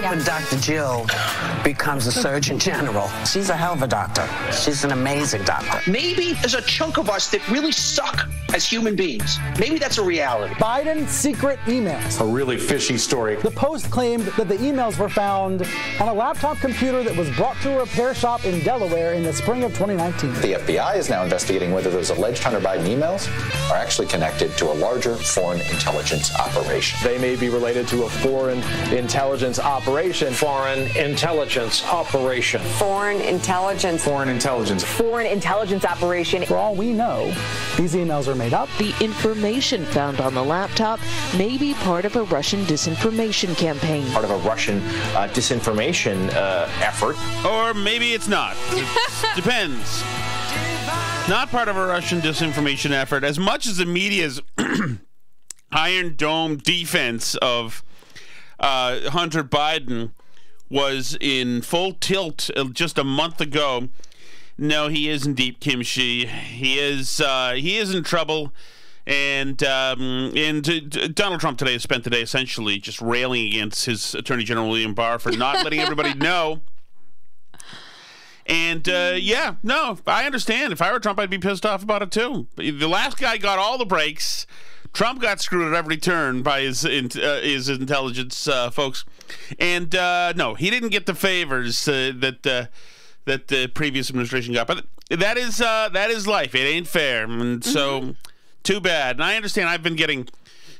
hoping Dr. Jill becomes a Surgeon General. She's a hell of a doctor. She's an amazing doctor. Maybe there's a chunk of us that really suck as human beings. Maybe that's a reality. Biden's secret emails. A really fishy story. The Post claimed that the emails were found on a laptop computer that was brought to a repair shop in Delaware in the spring of 2019. The FBI is now investigating whether those alleged Hunter Biden emails are actually connected to a larger foreign intelligence operation. They may be related to a foreign intelligence operation. Foreign intelligence operation. Foreign intelligence. Foreign intelligence. Foreign intelligence operation. For all we know, these emails are made up. The information found on the laptop may be part of a Russian disinformation campaign. Part of a Russian disinformation effort. Or maybe it's not. It depends. Not part of a Russian disinformation effort. As much as the media's Iron Dome defense of Hunter Biden was in full tilt just a month ago, no, he is in deep kimchi. He is in trouble. And Donald Trump today spent the day essentially just railing against his Attorney General William Barr for not letting everybody know. And, yeah, no, I understand. If I were Trump, I'd be pissed off about it, too. The last guy got all the breaks. Trump got screwed at every turn by his intelligence folks. And, no, he didn't get the favors that the previous administration got. But that is life. It ain't fair. And so, too bad. And I understand I've been getting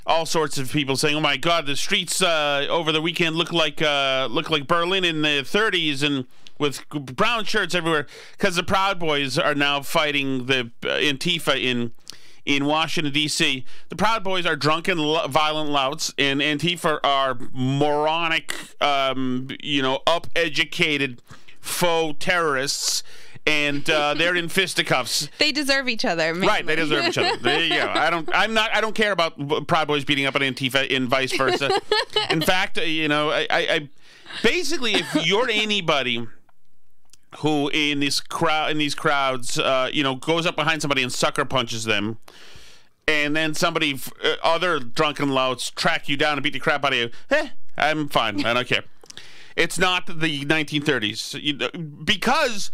all sorts of people saying, oh, my God, the streets over the weekend look like Berlin in the 30s and with brown shirts everywhere, because the Proud Boys are now fighting the Antifa in Washington, D.C. The Proud Boys are drunken, violent louts, and Antifa are moronic, up-educated faux terrorists, and they're in fisticuffs. They deserve each other. Mainly. Right, they deserve each other. There you go. I don't care about Proud Boys beating up on Antifa and vice versa. In fact, I basically, if you're anybody who in these crowds, goes up behind somebody and sucker punches them, and then other drunken louts track you down and beat the crap out of you, I'm fine. I don't care. It's not the 1930s. Because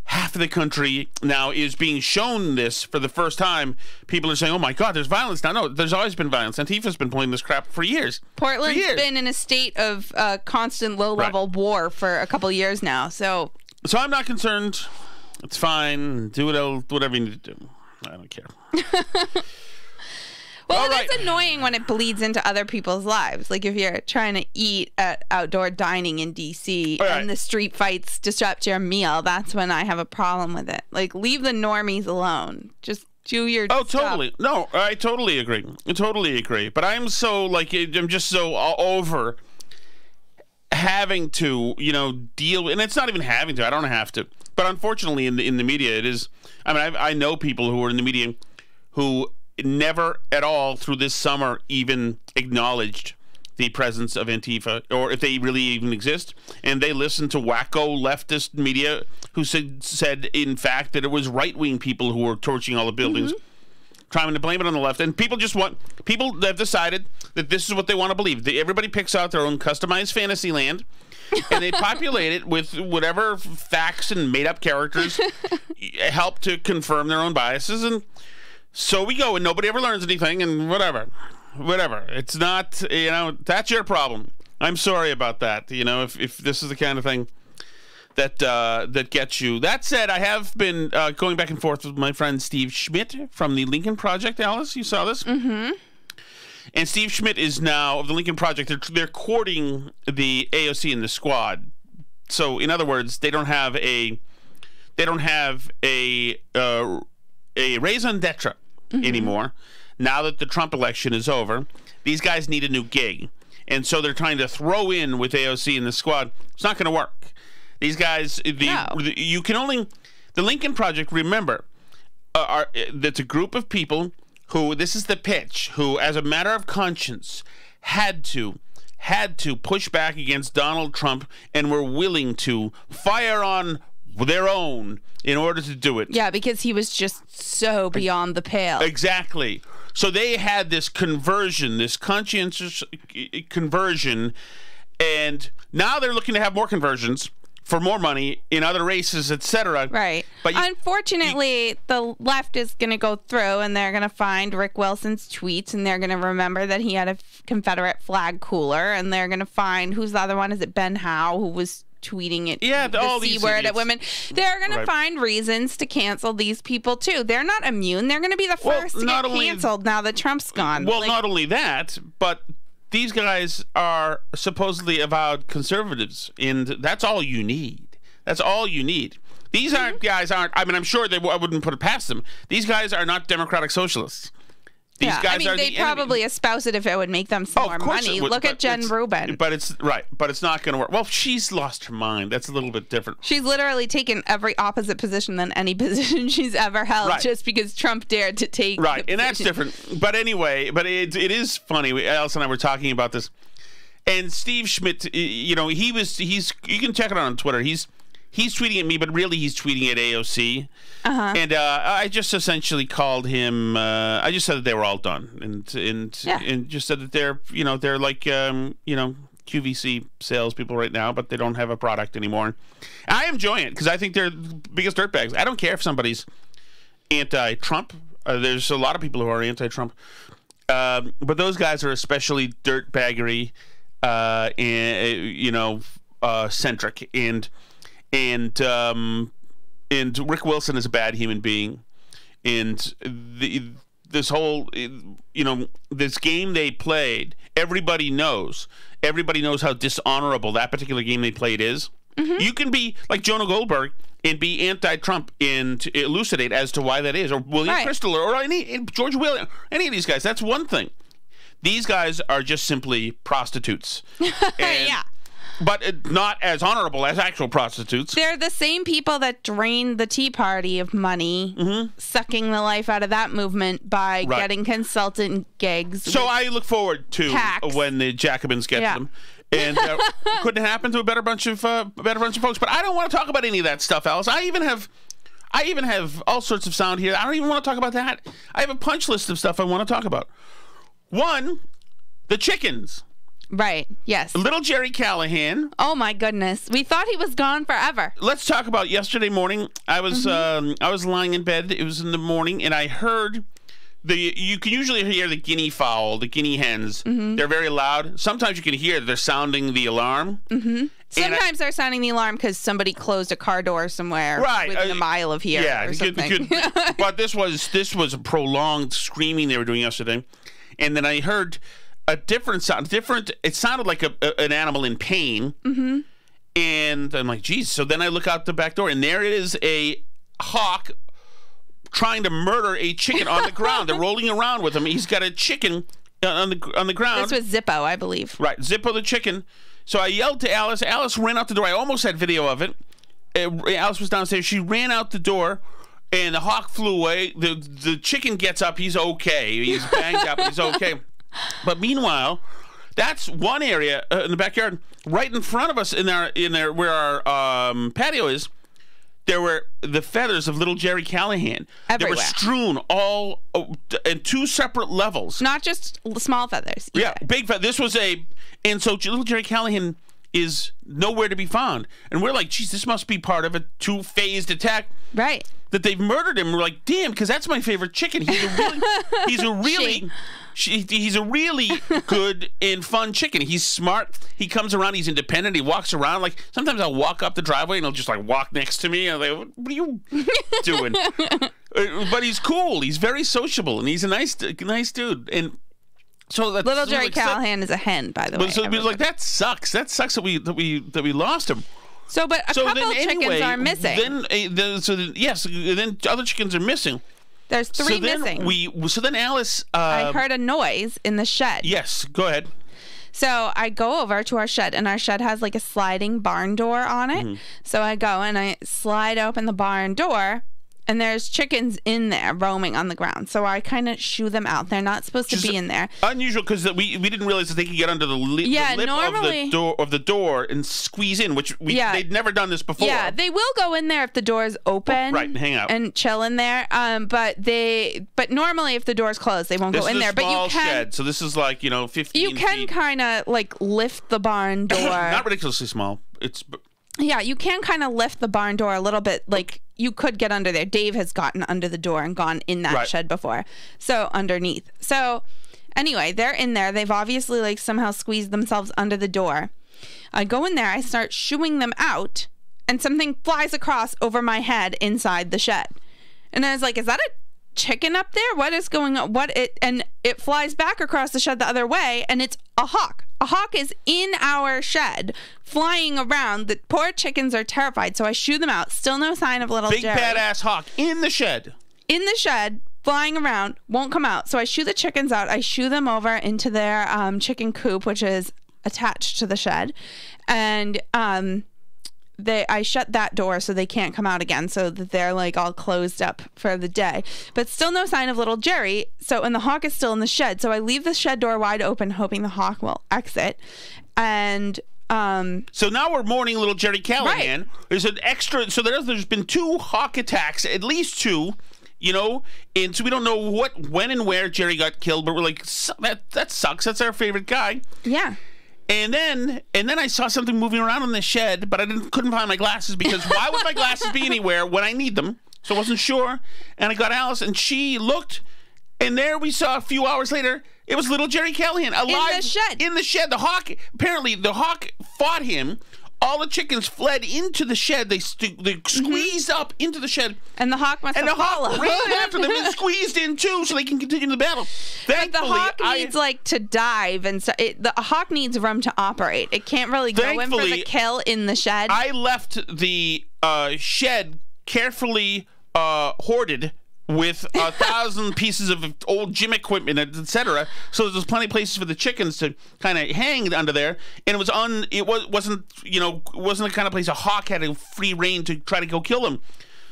half of the country now is being shown this for the first time, people are saying, oh my God, there's violence now. No, there's always been violence. Antifa's been pulling this crap for years. Portland's been in a state of constant low-level war for a couple years now, So I'm not concerned. It's fine. Do whatever you need to do. I don't care. Well, it's annoying when it bleeds into other people's lives. Like if you're trying to eat at outdoor dining in D.C. and the street fights disrupt your meal, that's when I have a problem with it. Like, leave the normies alone. Just do your stuff. Totally. No, I totally agree. But I'm just so over having to, deal, and it's not even having to. I don't have to. But unfortunately, in the media, it is. I mean, I know people who are in the media who never at all through this summer even acknowledged the presence of Antifa, or if they really even exist, and they listen to wacko leftist media who said in fact that it was right-wing people who were torching all the buildings, trying to blame it on the left. And people have decided that this is what they want to believe. Everybody picks out their own customized fantasy land, and they populate it with whatever facts and made-up characters help to confirm their own biases. And so we go, and nobody ever learns anything, and whatever. It's not, that's your problem. I'm sorry about that. If this is the kind of thing that gets you. That said, I have been going back and forth with my friend Steve Schmidt from the Lincoln Project. Alice, you saw this? Mm-hmm. And Steve Schmidt is now, of the Lincoln Project, they're courting the AOC and the squad. So, in other words, they don't have a raison d'etre anymore. Now that the Trump election is over, these guys need a new gig. And so they're trying to throw in with AOC and the squad. It's not going to work. These guys, the Lincoln Project, remember, that's a group of people who, this is the pitch, who, as a matter of conscience, had to push back against Donald Trump and were willing to fire on their own in order to do it. Yeah, because he was just so beyond the pale. Exactly. So they had this conversion, this conscientious conversion, And now they're looking to have more conversions for more money in other races, etc. Right. But unfortunately, the left is going to go through and they're going to find Rick Wilson's tweets and they're going to remember that he had a Confederate flag cooler, and they're going to find, who's the other one? Is it Ben Howe, who was tweeting it, all the these C word idiots. at women? They're going to find reasons to cancel these people too. They're not immune. They're going to be the first to get canceled now that Trump's gone. Well, not only that, but these guys are supposedly avowed conservatives, and that's all you need. That's all you need. These guys aren't. I mean, I'm sure I wouldn't put it past them. These guys are not democratic socialists. These guys are they'd probably espouse it if it would make them some more money. Look at Jen Rubin. But it's not going to work. Well, she's lost her mind. That's a little bit different. She's literally taken every opposite position than any position she's ever held, just because Trump dared to take. Right, and that's different. But anyway, it is funny. Alice and I were talking about this, and Steve Schmidt. You know, he's. You can check it out on Twitter. He's tweeting at me, but really he's tweeting at AOC. And I just essentially called him. I just said that they were all done, and just said that they're like QVC salespeople right now, but they don't have a product anymore. I am enjoying it because I think they're the biggest dirtbags. I don't care if somebody's anti-Trump. There's a lot of people who are anti-Trump, but those guys are especially dirtbaggery, centric and Rick Wilson is a bad human being, and this whole this game they played, everybody knows how dishonorable that particular game they played is. You can be like Jonah Goldberg and be anti-Trump and elucidate as to why that is, or William Crystal, or George William, any of these guys. That's one thing. These guys are just simply prostitutes. But not as honorable as actual prostitutes. They're the same people that drained the Tea Party of money, sucking the life out of that movement by getting consultant gigs. So I look forward to when the Jacobins get them. And couldn't happen to a better bunch of folks. But I don't want to talk about any of that stuff, Alice. I even have all sorts of sound here. I don't even want to talk about that. I have a punch list of stuff I want to talk about. One, the chickens. Right, yes. Little Jerry Callahan. Oh my goodness. We thought he was gone forever. Let's talk about yesterday morning. I was lying in bed. It was in the morning, and I heard you can usually hear the guinea fowl, the guinea hens. They're very loud. Sometimes you can hear they're sounding the alarm. Sometimes they're sounding the alarm because somebody closed a car door somewhere within a mile of here or something. But this was a prolonged screaming they were doing yesterday. And then I heard a different sound. It sounded like an animal in pain. And I'm like, geez. So then I look out the back door, and there is a hawk trying to murder a chicken on the ground. They're rolling around with him. He's got a chicken on the ground. This was Zippo, I believe. Right, Zippo the chicken. So I yelled to Alice. Alice ran out the door. I almost had video of it. Alice was downstairs. She ran out the door, and the hawk flew away. The chicken gets up. He's okay. He's banged up, but he's okay. But meanwhile, that's one area in the backyard. Right in front of us, in there where our patio is, there were the feathers of little Jerry Callahan. Everywhere. They were strewn all in two separate levels. Not just small feathers. Yeah, big feathers. This was and so little Jerry Callahan is nowhere to be found. And we're like, geez, this must be part of a two-phased attack. Right. That they've murdered him. We're like, damn, because that's my favorite chicken. He's a really good and fun chicken. He's smart. He comes around. He's independent. He walks around. Like, sometimes I'll walk up the driveway and he'll just like walk next to me. And I'm like, what are you doing? But he's cool. He's very sociable, and he's a nice dude. And so little Jerry Callahan is a hen, by the way. So we was like, that sucks. That sucks that we lost him. So, but a couple chickens are missing. Then other chickens are missing. There's three missing. So then Alice... I heard a noise in the shed. Yes, go ahead. So I go over to our shed, and our shed has like a sliding barn door on it. So I go and I slide open the barn door, And there's chickens in there roaming on the ground. So I kind of shoo them out. They're not supposed to be in there. Unusual because we didn't realize that they could get under the lip normally, of the door and squeeze in, which they'd never done this before. Yeah, they will go in there if the door's open. Right, and hang out. And chill in there. But normally if the door's closed, they won't go in there. This is a small but you can, shed, so this is like, 15 You can kind of like lift the barn door. Not ridiculously small. Yeah, you can kind of lift the barn door a little bit. Like, you could get under there. Dave has gotten under the door and gone in that shed before. So, underneath. So, anyway, they're in there. They've obviously, like, somehow squeezed themselves under the door. I go in there. I start shooing them out. And something flies across over my head inside the shed. And I was like, is that a chicken up there? What is going on? And it flies back across the shed the other way. And it's a hawk. A hawk is in our shed, flying around. The poor chickens are terrified, so I shoo them out. Still no sign of little Jerry. Big badass hawk in the shed. In the shed, flying around, won't come out. So I shoo the chickens out. I shoo them over into their chicken coop, which is attached to the shed. And I shut that door so they can't come out again, so that they're like all closed up for the day. But still no sign of little Jerry. And the hawk is still in the shed. So I leave the shed door wide open, hoping the hawk will exit. And so now we're mourning little Jerry Callahan. Right. There's an extra. So there's been 2 hawk attacks, at least 2. And so we don't know when and where Jerry got killed, but we're like, that sucks. That's our favorite guy. Yeah. And then I saw something moving around in the shed, but I couldn't find my glasses because why would my glasses be anywhere when I need them? So I wasn't sure. And I got Alice, and she looked, and there we saw a few hours later, it was little Jerry Callahan alive in the shed. In the shed. The hawk fought him. All the chickens fled into the shed. They squeezed up into the shed. And the hawk must have followed. And the hawk ran after them and squeezed in too so they can continue the battle. But the hawk needs to dive. And so the hawk needs room to operate. It can't really go in for the kill in the shed. I left the shed carefully hoarded with 1,000 pieces of old gym equipment, etc. So there's plenty of places for the chickens to kind of hang under there, and it wasn't the kind of place a hawk had a free reign to try to go kill him.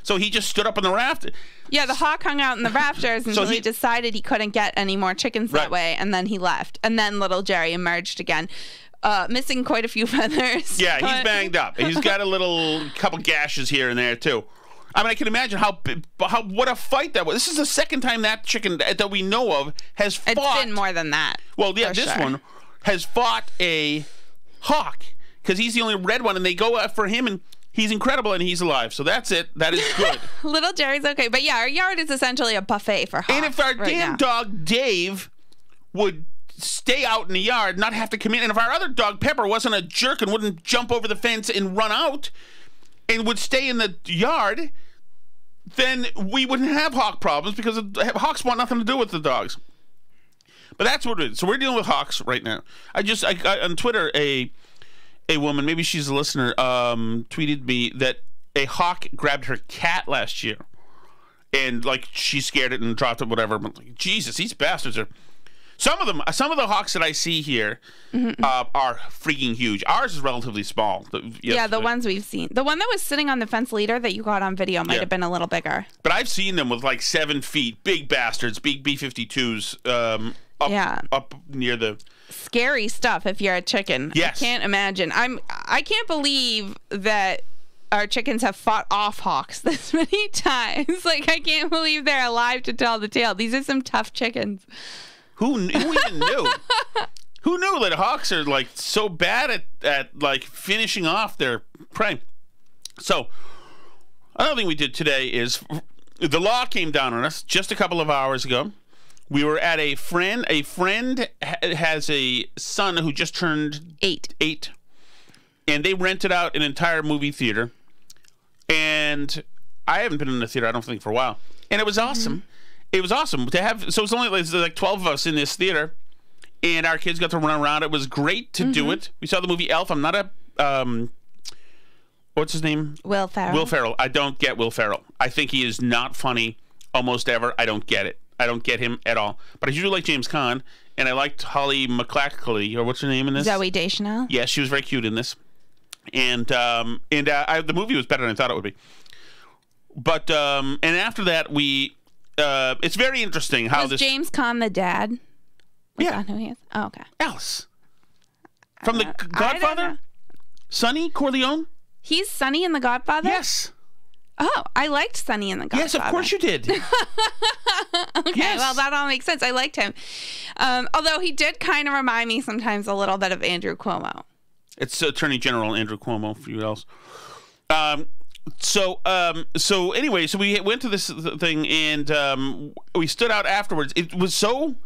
So he just stood up on the raft. Yeah, the hawk hung out in the rafters until he decided he couldn't get any more chickens that way, and then he left. And then little Jerry emerged again. Missing quite a few feathers. Yeah, he's banged up. He's got a couple gashes here and there too. I mean, I can imagine what a fight that was. This is the second time that chicken that we know of has fought. It's been more than that. Well, yeah, this one has fought a hawk because he's the only red one, and they go for him, and he's incredible, and he's alive. So that's it. That is good. Little Jerry's okay, but yeah, our yard is essentially a buffet for hawks. And if our damn dog Dave would stay out in the yard, not have to come in, and if our other dog Pepper wasn't a jerk and wouldn't jump over the fence and run out, and would stay in the yard, then we wouldn't have hawk problems because hawks want nothing to do with the dogs. But that's what it is. So we're dealing with hawks right now. I on Twitter, a woman, maybe she's a listener, tweeted me that a hawk grabbed her cat last year, and she scared it and dropped it, whatever. But Jesus, these bastards are. Some of the hawks that I see here are freaking huge. Ours is relatively small. The ones we've seen. The one that was sitting on the fence leader that you got on video might have been a little bigger. But I've seen them with 7 feet, big bastards, big B-52s up near the... Scary stuff if you're a chicken. Yes. I can't imagine. I can't believe that our chickens have fought off hawks this many times. I can't believe they're alive to tell the tale. These are some tough chickens. Who even knew? Who knew that hawks are so bad at finishing off their prey? So another thing we did today is the law came down on us just a couple of hours ago. We were at a friend. A friend has a son who just turned 8, and they rented out an entire movie theater. And I haven't been in the theater, I don't think, for a while, and it was awesome. Mm-hmm. It was awesome to have. So it's only 12 of us in this theater, and our kids got to run around. It was great to do it. We saw the movie Elf. I'm not a what's his name? Will Ferrell. Will Ferrell. I don't get Will Ferrell. I think he is not funny almost ever. I don't get it. I don't get him at all. But I usually like James Caan, and I liked Holly McClackley, or what's her name in this? Zooey Deschanel. Yes, she was very cute in this, and the movie was better than I thought it would be. But and after that, we it's very interesting how Was this James Caan the dad? Was that who he is? Oh, okay. Alice from the I don't Godfather, know. Sonny Corleone. He's Sonny in The Godfather? Yes. Oh, I liked Sonny in The Godfather. Yes, of course you did. Okay, Yes. well, that all makes sense. I liked him. Although he did kind of remind me sometimes a little bit of Andrew Cuomo. It's Attorney General Andrew Cuomo, for you else. So anyway, so we went to this thing, and we stood out afterwards. It was so,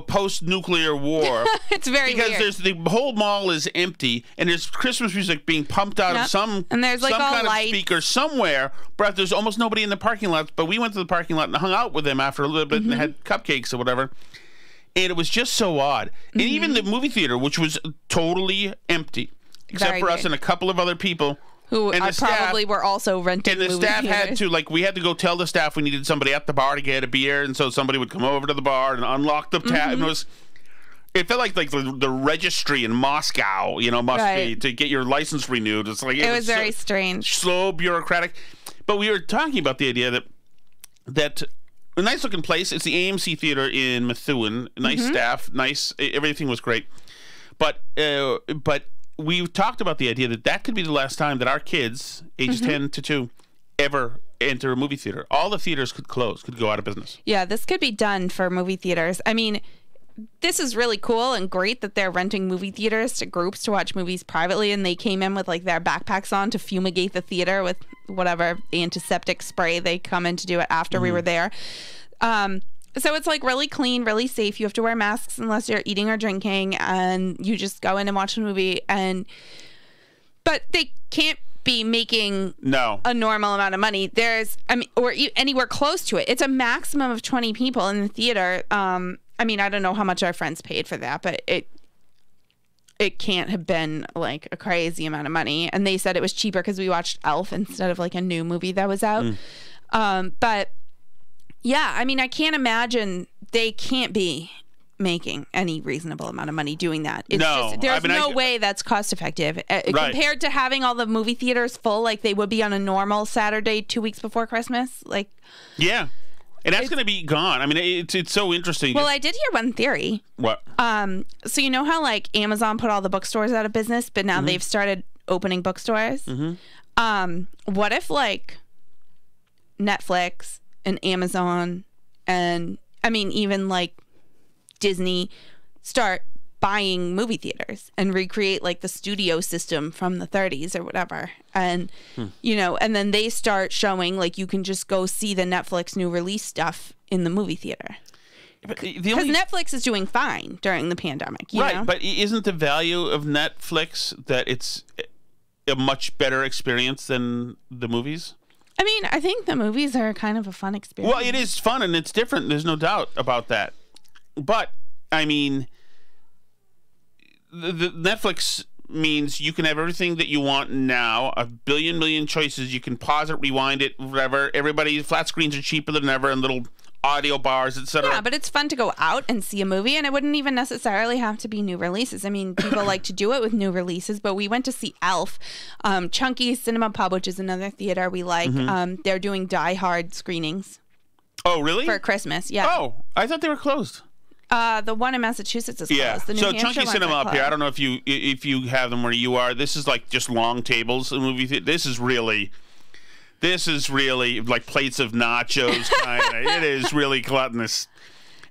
post-nuclear war. It's very because weird. there's the whole mall is empty, and there's Christmas music being pumped out of some and there's like some all kind lights. of speaker somewhere. But there's almost nobody in the parking lot. But we went to the parking lot and hung out with them after a little bit, and had cupcakes or whatever. And it was just so odd. And even the movie theater, which was totally empty, except Very for us weird. and a couple of other people. Who and the probably were also renting And the movie staff had theaters. to, we had to go tell the staff we needed somebody at the bar to get a beer, and so somebody would come over to the bar and unlock the tap. It felt like the registry in Moscow, must be to get your license renewed. It's like It was very strange. slow, bureaucratic. But we were talking about the idea that a nice looking place. It's the AMC Theater in Methuen. Nice staff, nice. Everything was great. But we talked about the idea that could be the last time that our kids, ages 10 to 2, ever enter a movie theater. All the theaters could close, could go out of business. Yeah, this could be done for movie theaters. I mean, this is really cool and great that they're renting movie theaters to groups to watch movies privately, and they came in with their backpacks on to fumigate the theater with whatever antiseptic spray they come in to do it after we were there. So it's really clean, really safe. You have to wear masks unless you're eating or drinking, and you just go in and watch a movie. But they can't be making a normal amount of money. Or anywhere close to it. It's a maximum of 20 people in the theater. I don't know how much our friends paid for that, but it can't have been a crazy amount of money. And they said it was cheaper because we watched Elf instead of a new movie that was out. But yeah, I can't imagine they can't be making any reasonable amount of money doing that. It's there's no way that's cost effective compared to having all the movie theaters full like they would be on a normal Saturday 2 weeks before Christmas. Yeah. And that's going to be gone. It's so interesting. Well, I did hear one theory. What? So you know how Amazon put all the bookstores out of business, but now they've started opening bookstores? What if Netflix and Amazon and even Disney start buying movie theaters and recreate the studio system from the 30s or whatever, and and then they start showing you can just go see the Netflix new release stuff in the movie theater because Netflix is doing fine during the pandemic, you know? But isn't the value of Netflix that it's a much better experience than the movies? I think the movies are kind of a fun experience. Well, it is fun and it's different. There's no doubt about that. But the Netflix means you can have everything that you want now, a million choices. You can pause it, rewind it, whatever. Flat screens are cheaper than ever, and little audio bars, etc. Yeah, but it's fun to go out and see a movie, and it wouldn't even necessarily have to be new releases. People like to do it with new releases, but we went to see Elf. Chunky Cinema Pub, which is another theater we like. They're doing Die Hard screenings. Oh, really? For Christmas, yeah. Oh, I thought they were closed. The one in Massachusetts is closed. The New Hampshire Chunky ones Cinema are up here. closed. I don't know if you have them where you are. This is just long tables in movie theater. This is really like plates of nachos kind of. It is really gluttonous.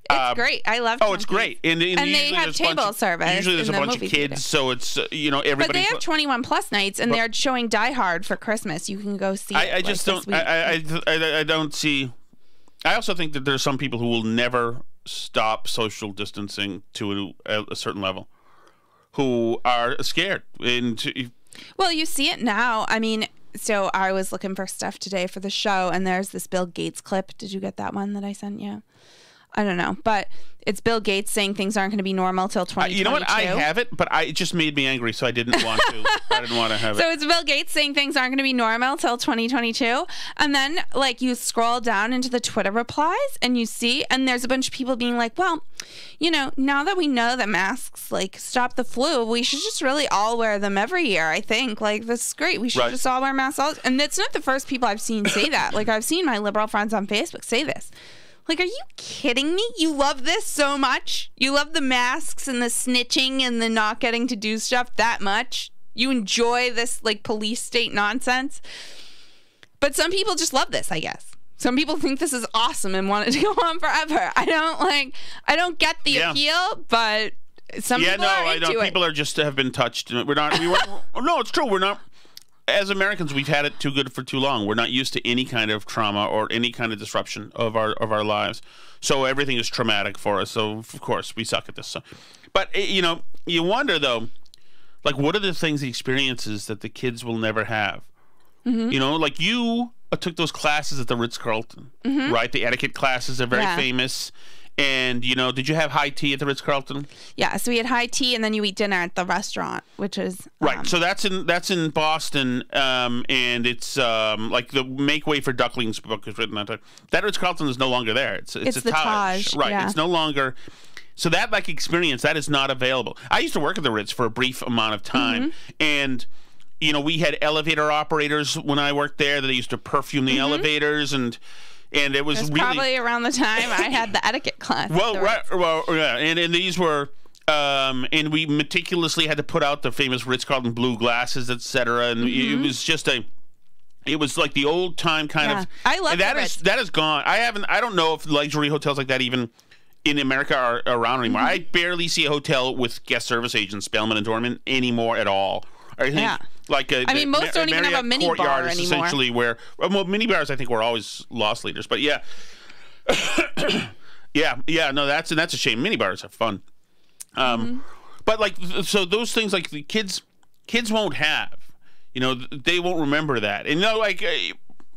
It's great. I love. Oh, it's great. And they have table service. Usually there's a bunch of kids, theater. so it's everybody. But they have 21 plus nights, and they're showing Die Hard for Christmas. You can go see. I just don't. I don't see. I also think that there's some people who will never stop social distancing to a certain level, who are scared. Well, you see it now. So I was looking for stuff today for the show, and there's this Bill Gates clip. Did you get that one that I sent you? I don't know, but it's Bill Gates saying things aren't going to be normal till 2022. You know what? I have it, but it just made me angry, so I didn't want to. I didn't want to have it. So it's Bill Gates saying things aren't going to be normal till 2022, and then like you scroll down into the Twitter replies and you see, and there's a bunch of people being like, well, you know, now that we know that masks like stop the flu, we should just really all wear them every year. I think like this is great. We should just all wear masks. And it's not the first people I've seen say that. Like I've seen my liberal friends on Facebook say this. Like, are you kidding me? You love this so much? You love the masks and the snitching and the not getting to do stuff that much? You enjoy this, like, police state nonsense? But some people just love this, I guess. Some people think this is awesome and want it to go on forever. I don't get the appeal, but some people are into it. People are just have been touched. No, it's true. We're not. As Americans, we've had it too good for too long. We're not used to any kind of trauma or any kind of disruption of our lives. So everything is traumatic for us. So, of course, we suck at this. So. But, you know, you wonder, though, like, what are the things, the experiences that the kids will never have? Mm-hmm. You know, like you took those classes at the Ritz-Carlton, right? The etiquette classes are very famous. And, you know, did you have high tea at the Ritz-Carlton? Yeah, so we had high tea, and then you eat dinner at the restaurant, which is... right, so that's in Boston, and it's like the Make Way for Ducklings book is written on that. That Ritz-Carlton is no longer there. It's a the Taj. Right, it's no longer... So that, like, experience, that is not available. I used to work at the Ritz for a brief amount of time, and... You know, we had elevator operators when I worked there that used to perfume the elevators, and it was really probably around the time I had the etiquette class. And these were, and we meticulously had to put out the famous Ritz-Carlton blue glasses, etc. And it was just it was like the old time kind of. I love that. That is gone. I don't know if luxury hotels like that even in America are around anymore. I barely see a hotel with guest service agents, Spellman and Dorman, anymore at all. I think like most don't even have a mini bar anymore. Essentially, where mini bars I think were always loss leaders, but no, that's a shame. Mini bars are fun, but like so those things like the kids won't have, you know, they won't remember that, and you know like.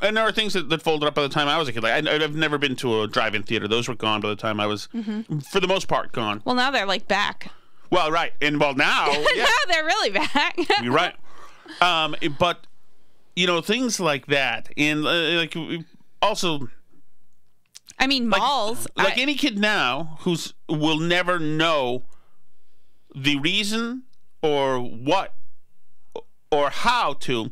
And there are things that folded up by the time I was a kid. Like I've never been to a drive-in theater; those were gone by the time I was, for the most part, gone. Well, now they're like back. Well, right, and now, now they're really back. You're right, but you know things like that, and like also, I mean, malls. Like any kid now will never know the reason or what or how to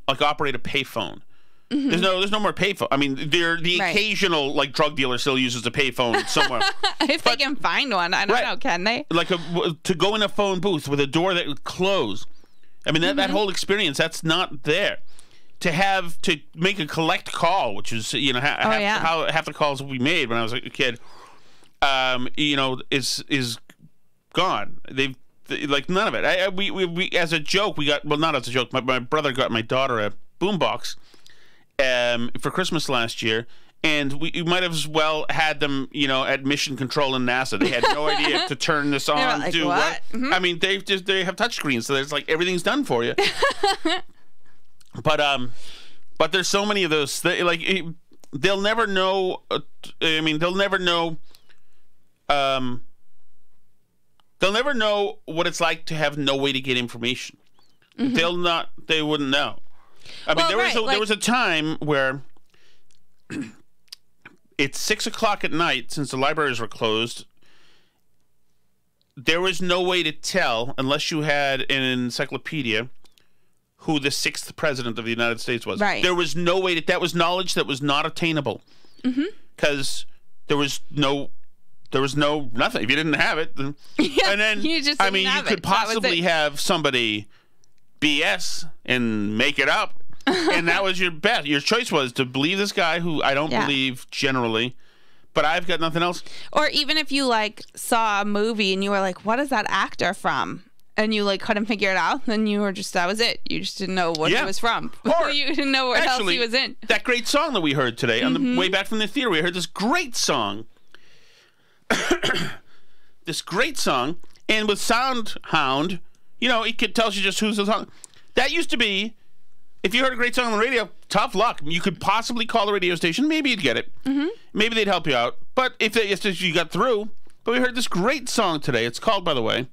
like operate a payphone. There's no more payphone. I mean, the occasional like drug dealer still uses a payphone somewhere. If they can find one, I don't know, can they? Like to go in a phone booth with a door that would close. I mean, that whole experience, that's not there. To make a collect call, which is, you know, how half the calls we made when I was a kid, you know, is gone. They've like none of it. We as a joke not as a joke. My brother got my daughter a boombox. For Christmas last year, and we might have as well had them, you know, at mission control in NASA. They had no idea to turn this on. Like, do what? I mean, they have touchscreens, so it's like everything's done for you. But there's so many of those. They'll never know. I mean, they'll never know. They'll never know what it's like to have no way to get information. They wouldn't know. I mean, there was a time where it's 6 o'clock at night, since the libraries were closed. There was no way to tell, unless you had an encyclopedia, who the 6th president of the United States was. Right. There was no way that was knowledge that was not attainable, because there was nothing. If you didn't have it, then, and then you could possibly have somebody BS and make it up, and that was your bet. Your choice was to believe this guy who I don't believe generally, but I've got nothing else. Or even if you like saw a movie and you were like, what is that actor from? And you like couldn't figure it out, then you were that was it. You just didn't know what he was from. Or you didn't know what else he was in. That great song that we heard today on the way back from the theater, we heard this great song. This great song, and with SoundHound, you know, it tells you just who's the song. That used to be, if you heard a great song on the radio, tough luck. You could possibly call the radio station. Maybe you'd get it. Maybe they'd help you out. But if you got through, but we heard this great song today. It's called, by the way,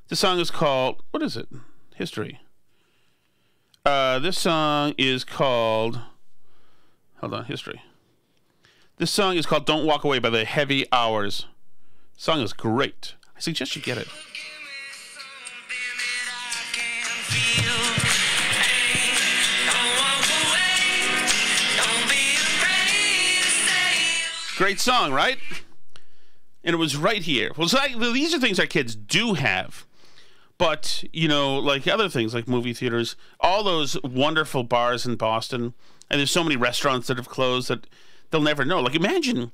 the song is called, what is it? History. This song is called, hold on, History. This song is called Don't Walk Away by the Heavy Hours. The song is great. I suggest you get it. Great song, right? And it was right here. Well, so these are things our kids do have. But, you know, like other things like movie theaters, all those wonderful bars in Boston, and there's so many restaurants that have closed that they'll never know. Like, imagine,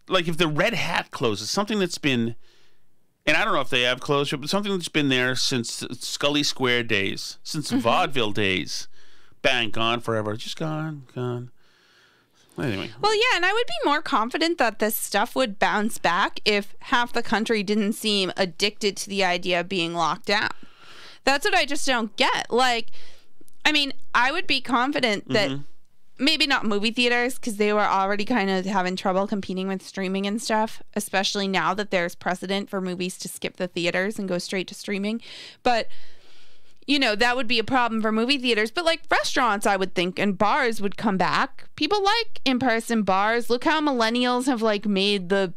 like if the Red Hat closes, something that's been, and I don't know if they have closed, but something that's been there since Scully Square days, since vaudeville days. Bang, gone forever. Just gone. Anyway. Well, yeah, and I would be more confident that this stuff would bounce back if half the country didn't seem addicted to the idea of being locked down. That's what I just don't get. Like, I mean, I would be confident that maybe not movie theaters, because they were already kind of having trouble competing with streaming and stuff, especially now that there's precedent for movies to skip the theaters and go straight to streaming. But you know, that would be a problem for movie theaters. But like restaurants, I would think, and bars would come back. People like in-person bars. Look how millennials have like made the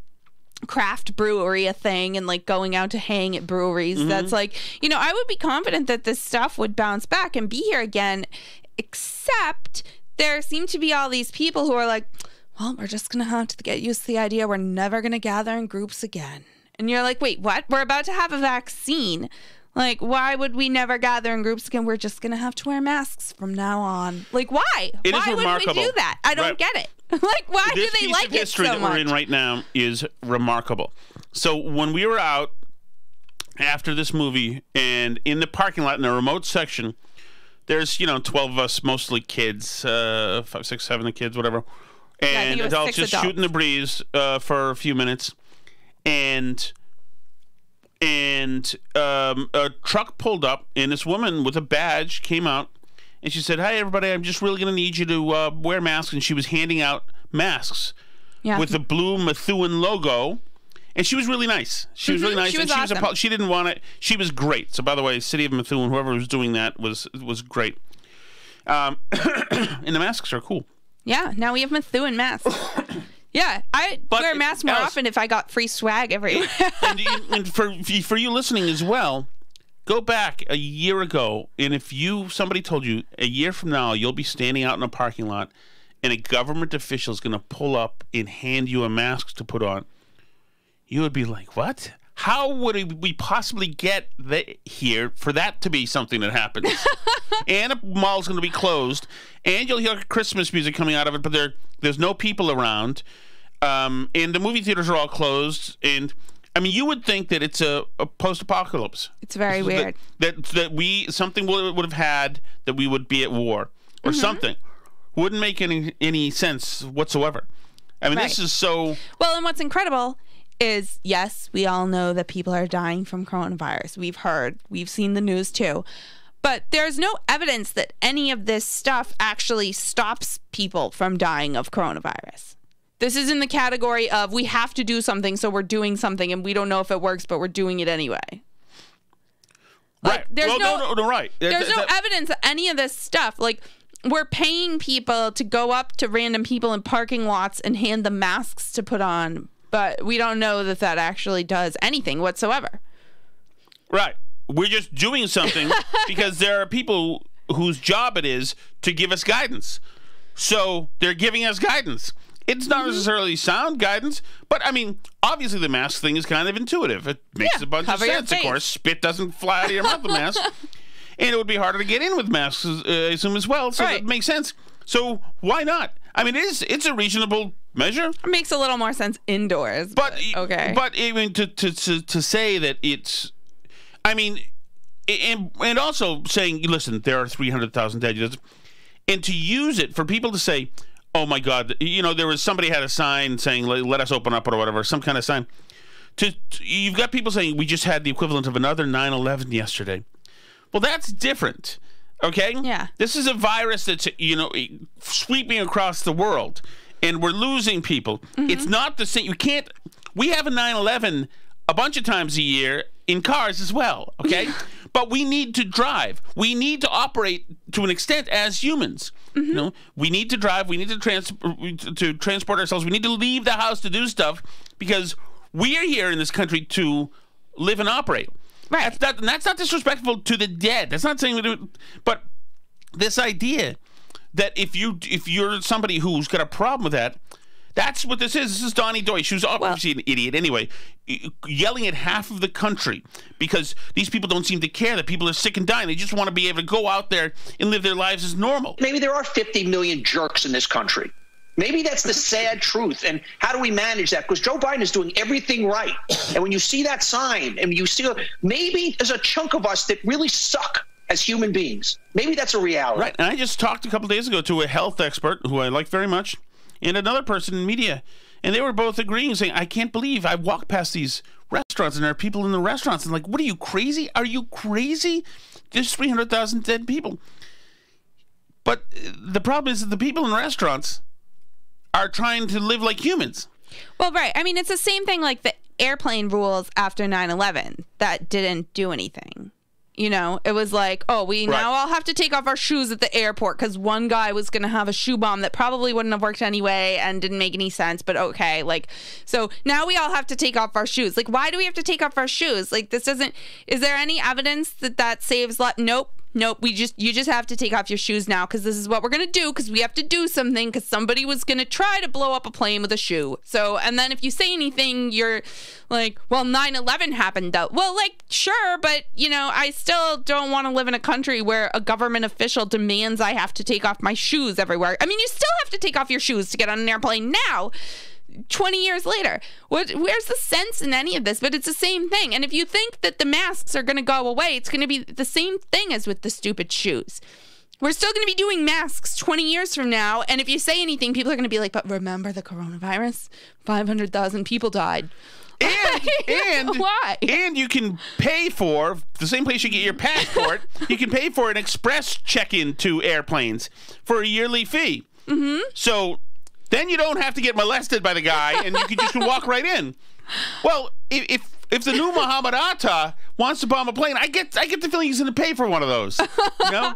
craft brewery a thing and like going out to hang at breweries. That's like, you know, I would be confident that this stuff would bounce back and be here again, except there seem to be all these people who are like, well, we're just going to have to get used to the idea we're never going to gather in groups again. And you're like, wait, what? We're about to have a vaccine. Like, why would we never gather in groups again? We're just going to have to wear masks from now on. Like, why? Why would we do that? I don't get it. Like, why do they like it so much? This piece of history that we're in right now is remarkable. So when we were out after this movie and in the parking lot in a remote section, there's, 12 of us, mostly kids, 5, 6, 7 kids, whatever. And adults just shooting the breeze for a few minutes. And a truck pulled up, and this woman with a badge came out, and she said, "Hi, everybody, I'm just really going to need you to wear masks." And she was handing out masks with the blue Methuen logo, and she was really nice. She was really nice. She was awesome. She didn't want it. She was great. So, by the way, City of Methuen, whoever was doing that was great. And the masks are cool. Yeah, now we have Methuen masks. Yeah, I wear masks more often if I got free swag everywhere. and for you listening as well, go back a year ago, and if somebody told you a year from now you'll be standing out in a parking lot and a government official is going to pull up and hand you a mask to put on, you would be like, what? How would we possibly get here for that to be something that happens? And a mall's going to be closed, and you'll hear Christmas music coming out of it, but there's no people around, and the movie theaters are all closed. And I mean, you would think that it's a post-apocalypse. It's very weird. That something would have had that we would be at war or something. Wouldn't make any sense whatsoever. I mean, this is so. Well, and what's incredible is, yes, we all know that people are dying from coronavirus. We've seen the news too. But there's no evidence that any of this stuff actually stops people from dying of coronavirus. This is in the category of we have to do something, so we're doing something, and we don't know if it works, but we're doing it anyway. Like, right. There's right. There's no evidence that any of this stuff, like, we're paying people to go up to random people in parking lots and hand them masks to put on, but we don't know that actually does anything whatsoever. Right. We're just doing something because there are people whose job it is to give us guidance. So they're giving us guidance. It's not necessarily sound guidance, but I mean, obviously the mask thing is kind of intuitive. It makes a bunch of sense. Of course, spit doesn't fly out of your mouth with mask. And it would be harder to get in with masks, I assume, as well. So that makes sense. So why not? I mean, it's a reasonable measure. It makes a little more sense indoors. But okay. But I mean, to say that it's, I mean, and also saying, listen, there are 300,000 dead, and to use it for people to say, oh my God, there was somebody had a sign saying, let us open up or whatever, some kind of sign. You've got people saying we just had the equivalent of another 9/11 yesterday. Well, that's different. Okay? Yeah. This is a virus that's, sweeping across the world. and we're losing people. It's not the same. You can't. We have a 9/11 a bunch of times a year in cars as well, okay? But we need to drive. We need to operate to an extent as humans. You know, we need to drive. We need to transport ourselves. We need to leave the house to do stuff because we are here in this country to live and operate. Right. That's not disrespectful to the dead. That's not saying we do. But this idea that if you're somebody who's got a problem with that. That's what this is. This is Donnie Doy. She was obviously an idiot anyway, yelling at half of the country because these people don't seem to care that people are sick and dying. They just want to be able to go out there and live their lives as normal. Maybe there are 50 million jerks in this country. Maybe that's the sad truth. And how do we manage that? Because Joe Biden is doing everything right. And when you see that sign and you see, maybe there's a chunk of us that really suck as human beings. Maybe that's a reality. Right. And I just talked a couple days ago to a health expert who I like very much, and another person in media, and they were both agreeing, saying, I can't believe I walk past these restaurants and there are people in the restaurants and like, what are you, crazy? Are you crazy? There's 300,000 dead people. But the problem is that the people in the restaurants are trying to live like humans. Well, right. I mean, it's the same thing like the airplane rules after 9/11 that didn't do anything. You know, it was like, oh, we now all have to take off our shoes at the airport because one guy was going to have a shoe bomb that probably wouldn't have worked anyway and didn't make any sense. But okay, like, so now we all have to take off our shoes. Like, why do we have to take off our shoes? Like, this doesn't, is there any evidence that saves life? Nope. You just have to take off your shoes now because this is what we're going to do because we have to do something because somebody was going to try to blow up a plane with a shoe. So, and then if you say anything, you're like, well, 9/11 happened though. Well, like, sure, but, you know, I still don't want to live in a country where a government official demands I have to take off my shoes everywhere. I mean, you still have to take off your shoes to get on an airplane now. 20 years later, where's the sense in any of this? But it's the same thing. And if you think that the masks are going to go away, it's going to be the same thing as with the stupid shoes. We're still going to be doing masks 20 years from now. And if you say anything, people are going to be like, but remember the coronavirus? 500,000 people died. And why? And you can pay for the same place you get your passport. You can pay for an express check-in to airplanes for a yearly fee. So then you don't have to get molested by the guy, and you can just walk right in. Well, if the new Muhammad Atta wants to bomb a plane, I get the feeling he's going to pay for one of those. You know,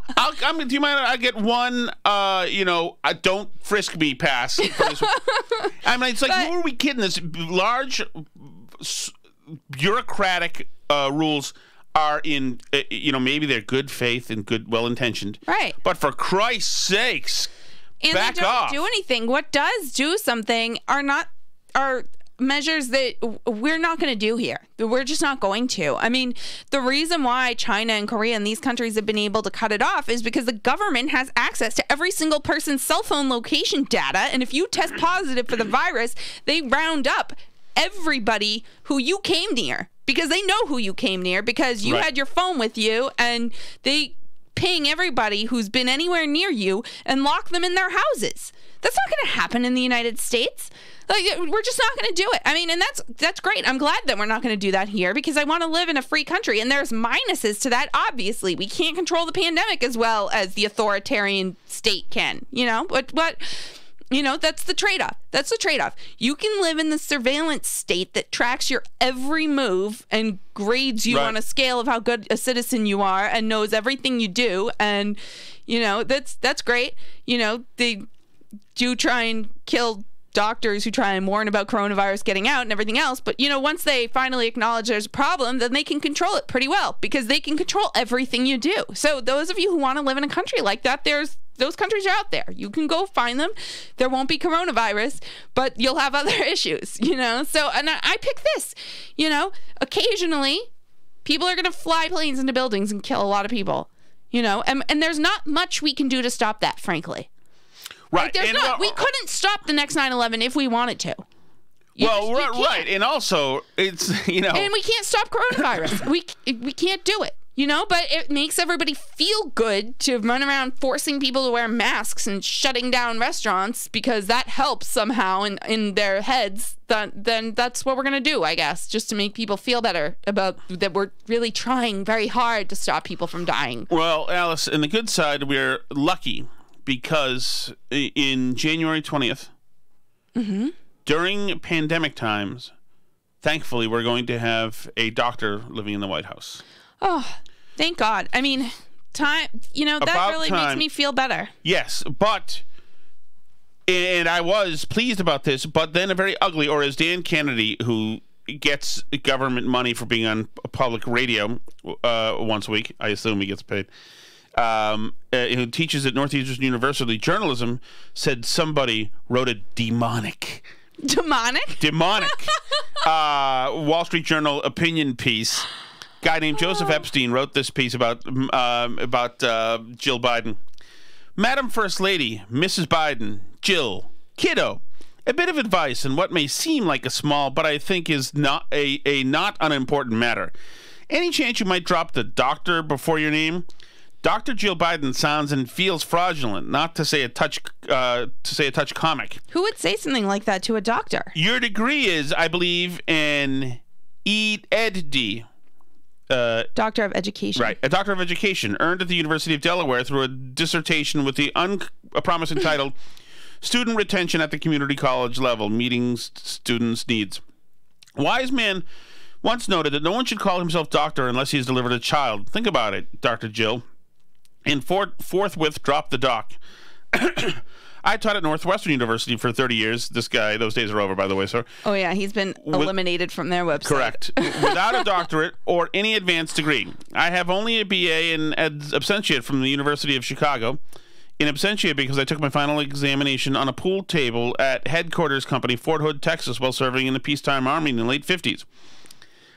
do you mind? I get one. Don't frisk me pass. For this. I mean, it's like, who are we kidding? This large bureaucratic rules are in. Maybe they're good faith and good, well intentioned. Right. But for Christ's sakes. And they don't do anything. What does do something are measures that we're not going to do here. We're just not going to. I mean, the reason why China and Korea and these countries have been able to cut it off is because the government has access to every single person's cell phone location data. And if you test positive for the virus, they round up everybody who you came near because they know who you came near because you had your phone with you and they ping everybody who's been anywhere near you and lock them in their houses. That's not going to happen in the United States. Like, we're just not going to do it. I mean, and that's great. I'm glad that we're not going to do that here because I want to live in a free country. And there's minuses to that, obviously. We can't control the pandemic as well as the authoritarian state can, you know? But that's the trade-off. That's the trade-off. You can live in the surveillance state that tracks your every move and grades you on a scale of how good a citizen you are and knows everything you do. And, that's great. They do try and kill doctors who try and warn about coronavirus getting out and everything else. But, once they finally acknowledge there's a problem, then they can control it pretty well because they can control everything you do. So those of you who want to live in a country like that, those countries are out there. You can go find them. There won't be coronavirus, but you'll have other issues, So, and I pick this, occasionally people are going to fly planes into buildings and kill a lot of people, and there's not much we can do to stop that, frankly. Right. Like, we couldn't stop the next 9/11 if we wanted to. Right. And also, it's, And we can't stop coronavirus. we can't do it. But it makes everybody feel good to run around forcing people to wear masks and shutting down restaurants because that helps somehow in their heads. Then that's what we're going to do, I guess, just to make people feel better about that we're really trying very hard to stop people from dying. Well, Alice, on the good side, we're lucky because in January 20th, During pandemic times, thankfully, we're going to have a doctor living in the White House. Oh, thank God. I mean, that really makes me feel better. Yes, and I was pleased about this, but then a very ugly, or as Dan Kennedy, who gets government money for being on public radio once a week, I assume he gets paid, who teaches at Northeastern University journalism, said somebody wrote a demonic Wall Street Journal opinion piece. Guy named Joseph Epstein wrote this piece about Jill Biden. Madam First Lady, Mrs. Biden, Jill, kiddo, a bit of advice on what may seem like a small, but I think is not a not unimportant matter. Any chance you might drop the doctor before your name? Dr. Jill Biden sounds and feels fraudulent, not to say a touch comic. Who would say something like that to a doctor? Your degree is, I believe, an EdD. Doctor of Education. Right, a Doctor of Education, earned at the University of Delaware through a dissertation with the unpromising title, Student Retention at the Community College Level, Meeting Students' Needs. Wise man once noted that no one should call himself doctor unless he has delivered a child. Think about it, Dr. Jill. And forthwith dropped the doc. I taught at Northwestern University for 30 years. This guy, those days are over, by the way, sir. Oh, yeah, he's been eliminated from their website. Correct. Without a doctorate or any advanced degree. I have only a BA in absentia from the University of Chicago. In absentia because I took my final examination on a pool table at headquarters company Fort Hood, Texas, while serving in the peacetime army in the late 50s.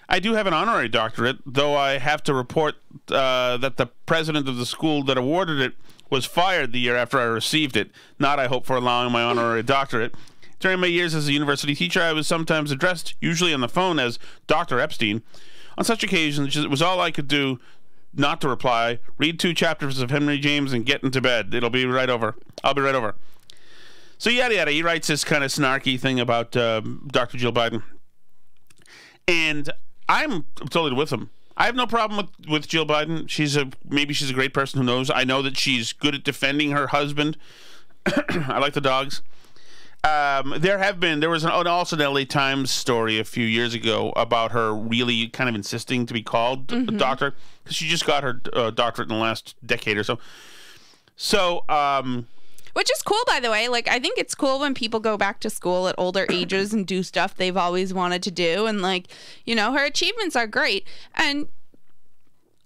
I do have an honorary doctorate, though I have to report that the president of the school that awarded it was fired the year after I received it. Not, I hope, for allowing my honorary doctorate. During my years as a university teacher, I was sometimes addressed, usually on the phone, as Dr. Epstein. On such occasions, it was all I could do not to reply, read 2 chapters of Henry James, and get into bed. It'll be right over. I'll be right over. So yada yada. He writes this kind of snarky thing about Dr. Jill Biden. And I'm totally with him. I have no problem with Jill Biden. Maybe she's a great person, who knows. I know that she's good at defending her husband. I like the dogs. There was also an LA Times story a few years ago about her really kind of insisting to be called a doctor, because she just got her doctorate in the last decade or so. So, which is cool, by the way. Like, I think it's cool when people go back to school at older ages and do stuff they've always wanted to do. And, like, her achievements are great. And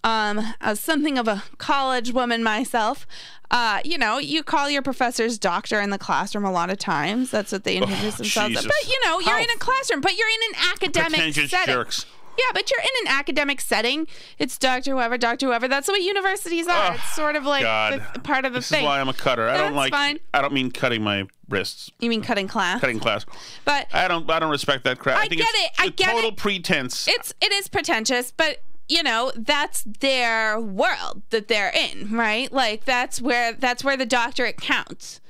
as something of a college woman myself, you call your professors doctor in the classroom a lot of times. That's what they introduce themselves as. But, you're in a classroom, but you're in an academic setting. Jerks. Yeah, but you're in an academic setting. It's Dr. Whoever, Dr. Whoever. That's what universities are. It's sort of like part of the thing. This is why I'm a cutter. Fine. I don't mean cutting my wrists. You mean cutting class? Cutting class. But I don't respect that crap. I think it's total pretense. It is pretentious, but that's their world that they're in, right? Like that's where the doctorate counts.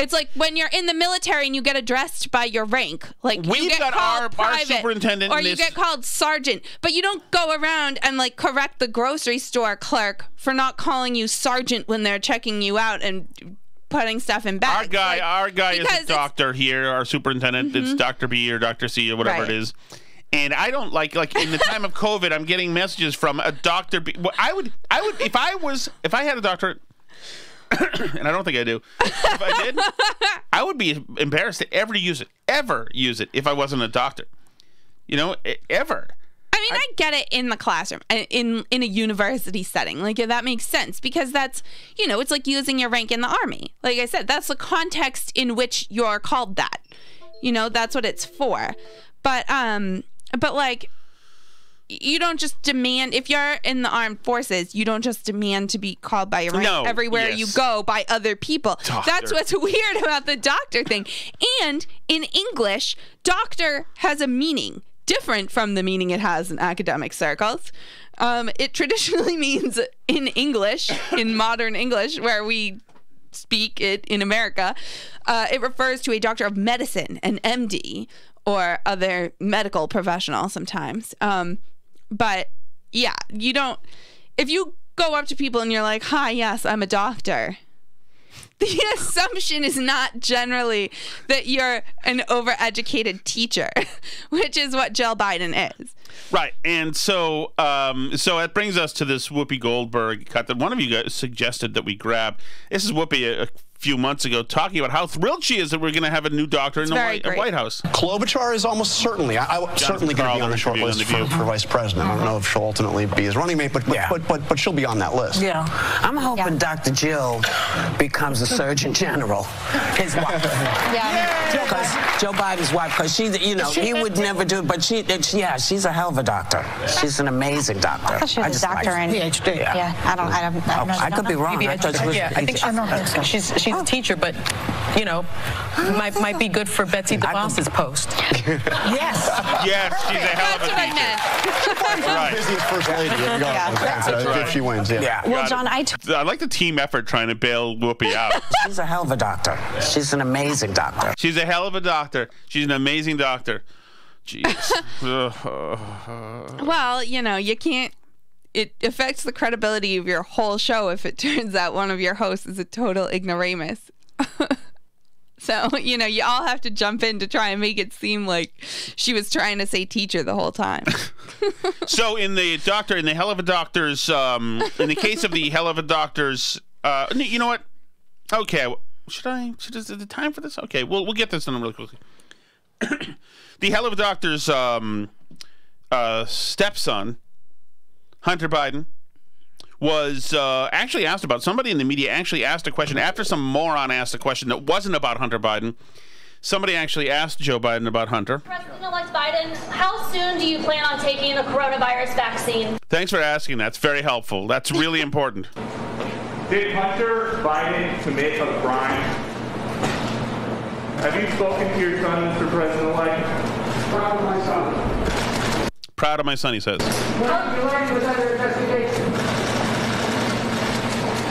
It's like when you're in the military and you get addressed by your rank. Like We've you get got called private, our superintendent, or you get called sergeant, but you don't go around and like correct the grocery store clerk for not calling you sergeant when they're checking you out and putting stuff in bags. Our guy is a doctor here. Our superintendent, it's Dr. B or Dr. C or whatever it is. And I don't like in the time of COVID, I'm getting messages from a Dr. B. I would if I had a doctorate. And I don't think I do. If I did, I would be embarrassed to ever use it if I wasn't a doctor. Ever. I mean, I get it in the classroom, in a university setting. Like, that makes sense because that's, it's like using your rank in the army. Like I said, that's the context in which you're called that. That's what it's for. But like, you don't just demand, if you're in the armed forces, you don't just demand to be called by your rank everywhere you go by other people. Doctor. That's what's weird about the doctor thing. And in English, doctor has a meaning different from the meaning it has in academic circles. It traditionally means in English, in modern English, where we speak it in America, it refers to a doctor of medicine, an MD, or other medical professional sometimes. But yeah, you don't, if you go up to people and you're like, hi, yes, I'm a doctor. the assumption is not generally that you're an overeducated teacher, which is what Jill Biden is. Right, and so it brings us to this Whoopi Goldberg cut that one of you guys suggested that we grab. This is Whoopi a few months ago talking about how thrilled she is that we're going to have a new doctor in the White House. Klobuchar is almost certainly, certainly going to be on the short list for vice president. I don't know if she'll ultimately be his running mate, but she'll be on that list. Yeah, I'm hoping Dr. Jill becomes the Surgeon General, his wife. Because Joe Biden's wife, because she, he would never do it, but she's a hell of a doctor. She's an amazing doctor. I thought she was a doctor and PhD. Yeah, I could be wrong. I think she's a teacher, but might be good for Betsy DeVos's post. Yes, she's a hell of a teacher. Right. Busy as first lady. If she wins, Well, John, I like the team effort trying to bail Whoopi out. She's a hell of a doctor. She's an amazing doctor. She's a hell of a doctor. She's an amazing doctor. Jeez. Well, you can't. It affects the credibility of your whole show if it turns out one of your hosts is a total ignoramus. So, you all have to jump in to try and make it seem like she was trying to say teacher the whole time. So in the hell of a doctor's, in the case of the hell of a doctor's, you know what? Okay, is the time for this? Okay, we'll get this done really quickly. The hell of a doctor's stepson, Hunter Biden, was actually asked about. Somebody in the media actually asked a question after some moron asked a question that wasn't about Hunter Biden. Somebody actually asked Joe Biden about Hunter. President-elect Biden, how soon do you plan on taking the coronavirus vaccine? Thanks for asking. That's very helpful. That's really important. Did Hunter Biden commit a crime? Have you spoken to your son, Mr. President-elect? Proud of my son. Proud of my son, he says.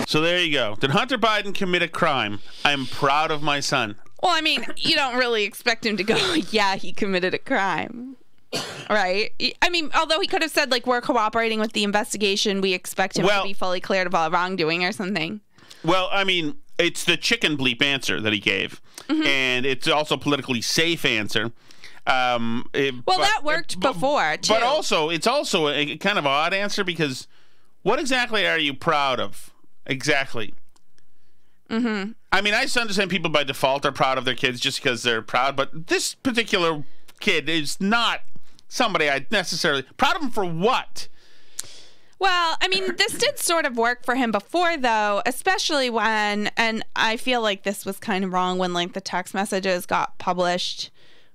So there you go. Did Hunter Biden commit a crime? I am proud of my son. Well, I mean, you don't really expect him to go, yeah, he committed a crime. Right? I mean, although he could have said, we're cooperating with the investigation, we expect him to be fully cleared of all wrongdoing or something. Well, I mean, it's the chicken bleep answer that he gave. Mm-hmm. And it's also a politically safe answer. That worked before, too. But also, it's also a kind of odd answer because what exactly are you proud of? Exactly. Mm-hmm. I mean, I understand people by default are proud of their kids just because they're proud, but this particular kid is not somebody I'd necessarily... Proud of him for what? Well, I mean, this did sort of work for him before, though, especially when... And I feel like this was kind of wrong when, the text messages got published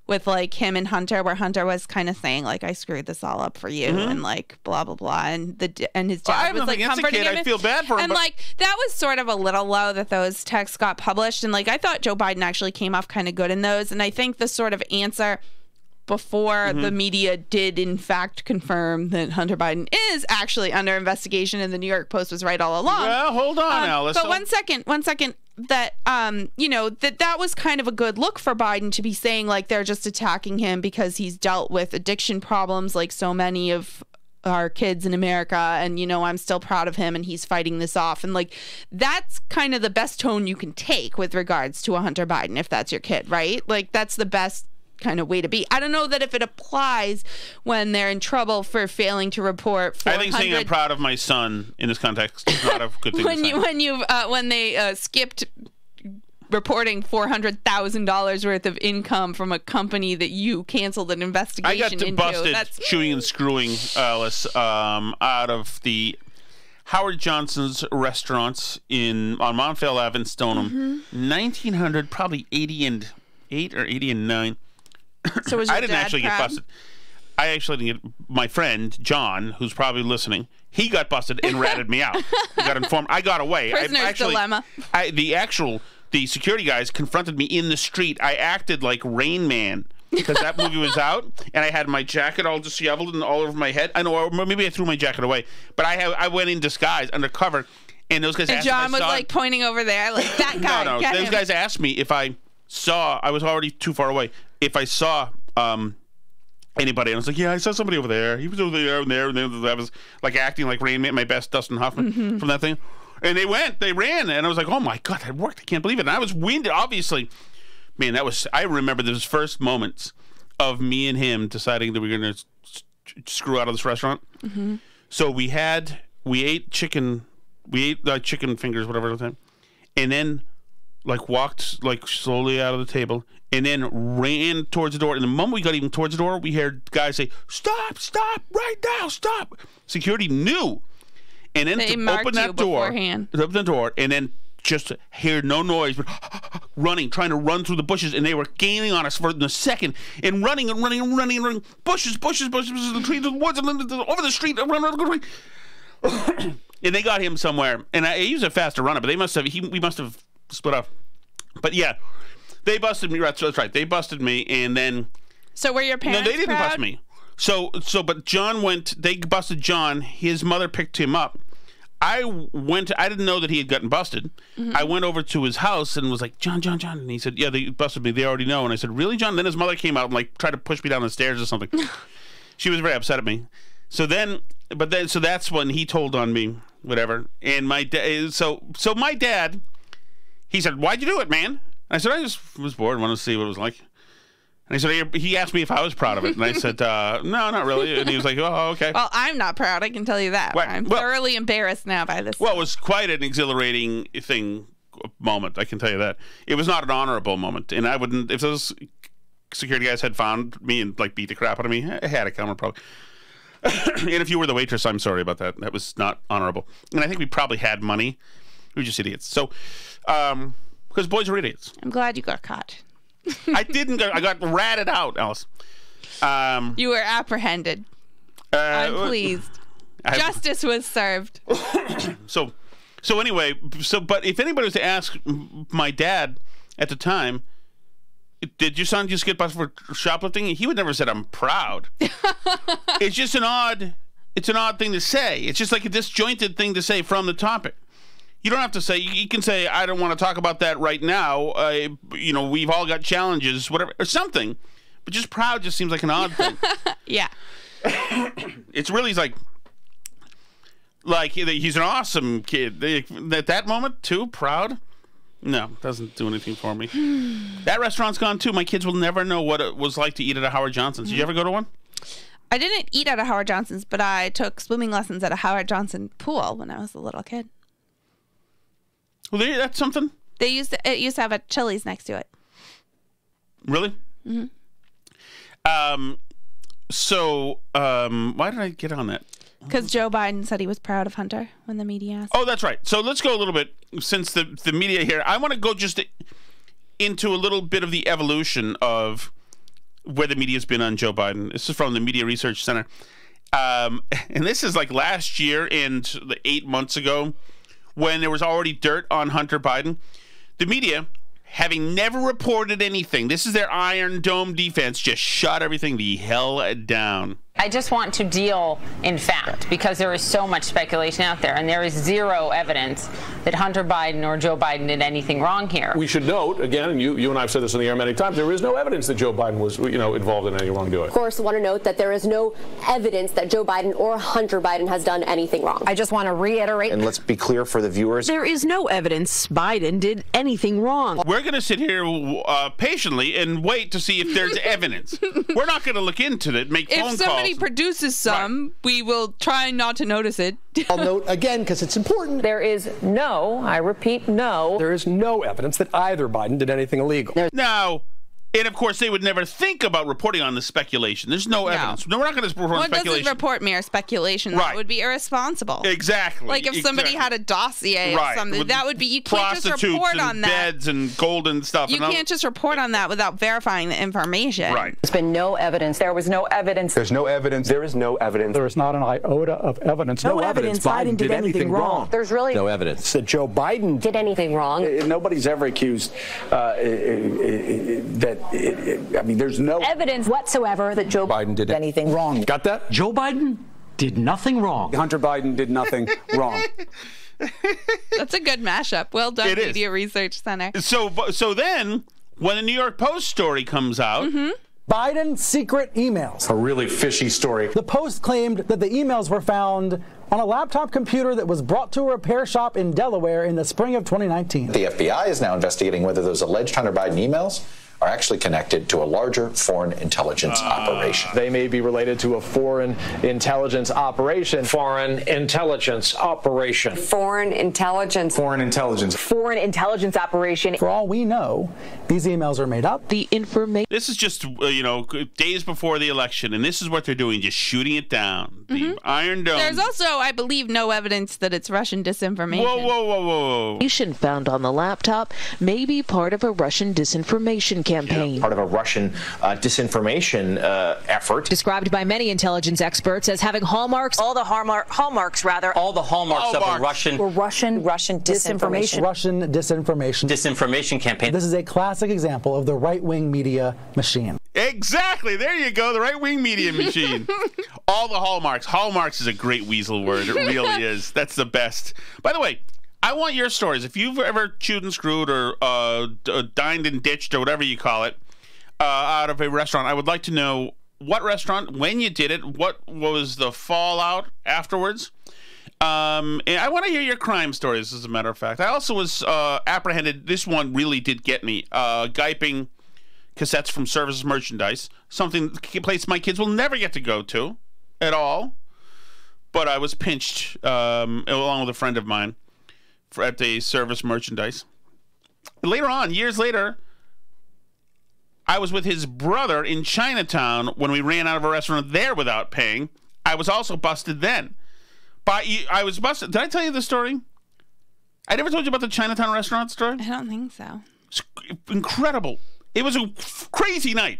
with him and Hunter, where Hunter was kind of saying I screwed this all up for you, and blah blah blah, and his dad was comforting him. I feel bad for him, and that was sort of a little low that those texts got published, and I thought Joe Biden actually came off kind of good in those, and I think the sort of answer before the media did in fact confirm that Hunter Biden is actually under investigation, and the New York Post was right all along. Well, hold on, Alice. But one second. That that was kind of a good look for Biden to be saying they're just attacking him because he's dealt with addiction problems like so many of our kids in America, and I'm still proud of him and he's fighting this off, and that's kind of the best tone you can take with regards to a Hunter Biden if that's your kid, right? That's the best kind of way to be. I don't know that if it applies when they're in trouble for failing to report 400... I think saying I'm proud of my son in this context is not a good thing when they skipped reporting $400,000 worth of income from a company that you canceled an investigation into. I got busted chewing and screwing, Alice, out of the Howard Johnson's restaurants on Montvale Ave in Stoneham. 1900, probably 88 or 89. So was your I didn't dad actually proud? get busted. I actually didn't get... My friend, John, who's probably listening, he got busted and ratted me out. He got informed. I got away. Prisoner's dilemma. The security guys confronted me in the street. I acted like Rain Man because that movie was out, and I had my jacket all disheveled and all over my head. I know, or maybe I threw my jacket away, but I went in disguise, undercover, and those guys asked John me if I was saw pointing over there, that guy. No, those guys asked me if I saw... I was already too far away. If I saw anybody, and I was like, yeah, I saw somebody over there. He was over there, and there, and I was acting like Rain Man, my best Dustin Hoffman from that thing. And they ran, and I was like, oh my God, that worked. I can't believe it. And I was winded, obviously. Man, I remember those first moments of me and him deciding that we were going to screw out of this restaurant. Mm-hmm. So we ate chicken fingers, whatever, and then walked slowly out of the table, and then ran towards the door. And the moment we got even towards the door, we heard guys say, "Stop! Stop! Right now! Stop!" Security knew, and then they to open that door, open the door, and then just hear no noise, but running, trying to run through the bushes, and they were gaining on us for a second, and running, bushes, the trees, the woods, and over the street, and they got him somewhere. And he was a faster runner, but we must have split up. But yeah, they busted me. That's right. They busted me, and then. So were your parents? No, they didn't proud? bust me. But John went. They busted John. His mother picked him up. I didn't know that he had gotten busted. Mm-hmm. I went over to his house and was like, John. And he said, yeah, they busted me. They already know. And I said, really, John? And then his mother came out and tried to push me down the stairs or something. She was very upset at me. So that's when he told on me, whatever. And my dad, so my dad, he said, why'd you do it, man? And I said, I just was bored, wanted to see what it was like. And he asked me if I was proud of it. And I said, no, not really. And he was like, oh, okay. Well, I'm not proud. I can tell you that. I'm thoroughly embarrassed now by this. Well, it was quite an exhilarating moment. I can tell you that. It was not an honorable moment. And I wouldn't, if those security guys had found me and beat the crap out of me, I had it coming probably. And if you were the waitress, I'm sorry about that. That was not honorable. And I think we probably had money. We were just idiots. So, because boys are idiots. I'm glad you got caught. I didn't. I got ratted out, Alice. You were apprehended. I'm pleased. Justice was served. So anyway, but if anybody was to ask my dad at the time, did your son just get busted for shoplifting? He would never have said, I'm proud. It's just an odd thing to say. It's just like a disjointed thing to say from the topic. You don't have to say, you can say, I don't want to talk about that right now. We've all got challenges, whatever, or something. But just proud just seems like an odd thing. Yeah. It's really like he's an awesome kid. At that moment, too, proud? No, doesn't do anything for me. That restaurant's gone, too. My kids will never know what it was like to eat at a Howard Johnson's. Did you ever go to one? I didn't eat at a Howard Johnson's, but I took swimming lessons at a Howard Johnson pool when I was a little kid. Well, that's something. It used to have a Chili's next to it. Really? Mm-hmm. Why did I get on that? Because Joe Biden said he was proud of Hunter when the media asked. Oh, that's right. So let's go a little bit, since the media here, I want to go just into a little bit of the evolution of where the media's been on Joe Biden. This is from the Media Research Center. And this is last year and 8 months ago, when there was already dirt on Hunter Biden. The media, having never reported anything, this is their Iron Dome defense, just shut everything the hell down. I just want to deal in fact, because there is so much speculation out there, and there is zero evidence that Hunter Biden or Joe Biden did anything wrong here. We should note, again, and you and I have said this on the air many times, there is no evidence that Joe Biden was, involved in any wrongdoing. Of course, I want to note that there is no evidence that Joe Biden or Hunter Biden has done anything wrong. I just want to reiterate. And let's be clear for the viewers. There is no evidence Biden did anything wrong. We're going to sit here patiently and wait to see if there's evidence. We're not going to look into it, make phone calls. If somebody produces some, we will try not to notice it. I'll note again, because it's important. There is I repeat, no. There is no evidence that either Biden did anything illegal. Now, and of course, they would never think about reporting on the speculation. There's no evidence. No, we're not going to report on speculation. One doesn't report mere speculation. That would be irresponsible. Exactly. Like if somebody had a dossier or something, that would be, you can't just report on that. Beds and golden stuff. You can't just report on that without verifying the information. Right. There's been no evidence. There was no evidence. There's no evidence. There is no evidence. There is not an iota of evidence. No evidence Biden did anything wrong. There's really no evidence that Joe Biden did anything wrong. Nobody's ever accused there's no evidence whatsoever that Joe Biden did anything wrong. Got that? Joe Biden did nothing wrong. Hunter Biden did nothing wrong. That's a good mashup. Well done, Media Research Center. So then, when the New York Post story comes out, Biden's secret emails. A really fishy story. The Post claimed that the emails were found on a laptop computer that was brought to a repair shop in Delaware in the spring of 2019. The FBI is now investigating whether those alleged Hunter Biden emails are actually connected to a larger foreign intelligence operation. They may be related to a foreign intelligence operation. Foreign intelligence operation. Foreign intelligence. Foreign intelligence. Foreign intelligence operation. For all we know, these emails are made up. The information. This is just, days before the election, and this is what they're doing, just shooting it down. The Iron Dome. There's also, I believe, no evidence that it's Russian disinformation. Whoa. Information found on the laptop may be part of a Russian disinformation campaign. Part of a Russian disinformation effort. Described by many intelligence experts as having hallmarks. All the hallmarks of a Russian disinformation. Russian disinformation campaign. This is a classic example of the right-wing media machine. Exactly. There you go. The right-wing media machine. All the hallmarks. Hallmarks is a great weasel word. It really is. That's the best. By the way, I want your stories. If you've ever chewed and screwed or dined and ditched or whatever you call it out of a restaurant, I would like to know what restaurant, when you did it, what was the fallout afterwards. And I want to hear your crime stories, as a matter of fact. I also was apprehended. This one really did get me. Giping cassettes from Services Merchandise, a place my kids will never get to go to at all. But I was pinched along with a friend of mine at the Service Merchandise. Later on, years later, I was with his brother in Chinatown when we ran out of a restaurant there without paying. I was also busted then. I was busted. Did I tell you the story? I never told you about the Chinatown restaurant story? I don't think so. It's incredible. It was a crazy night.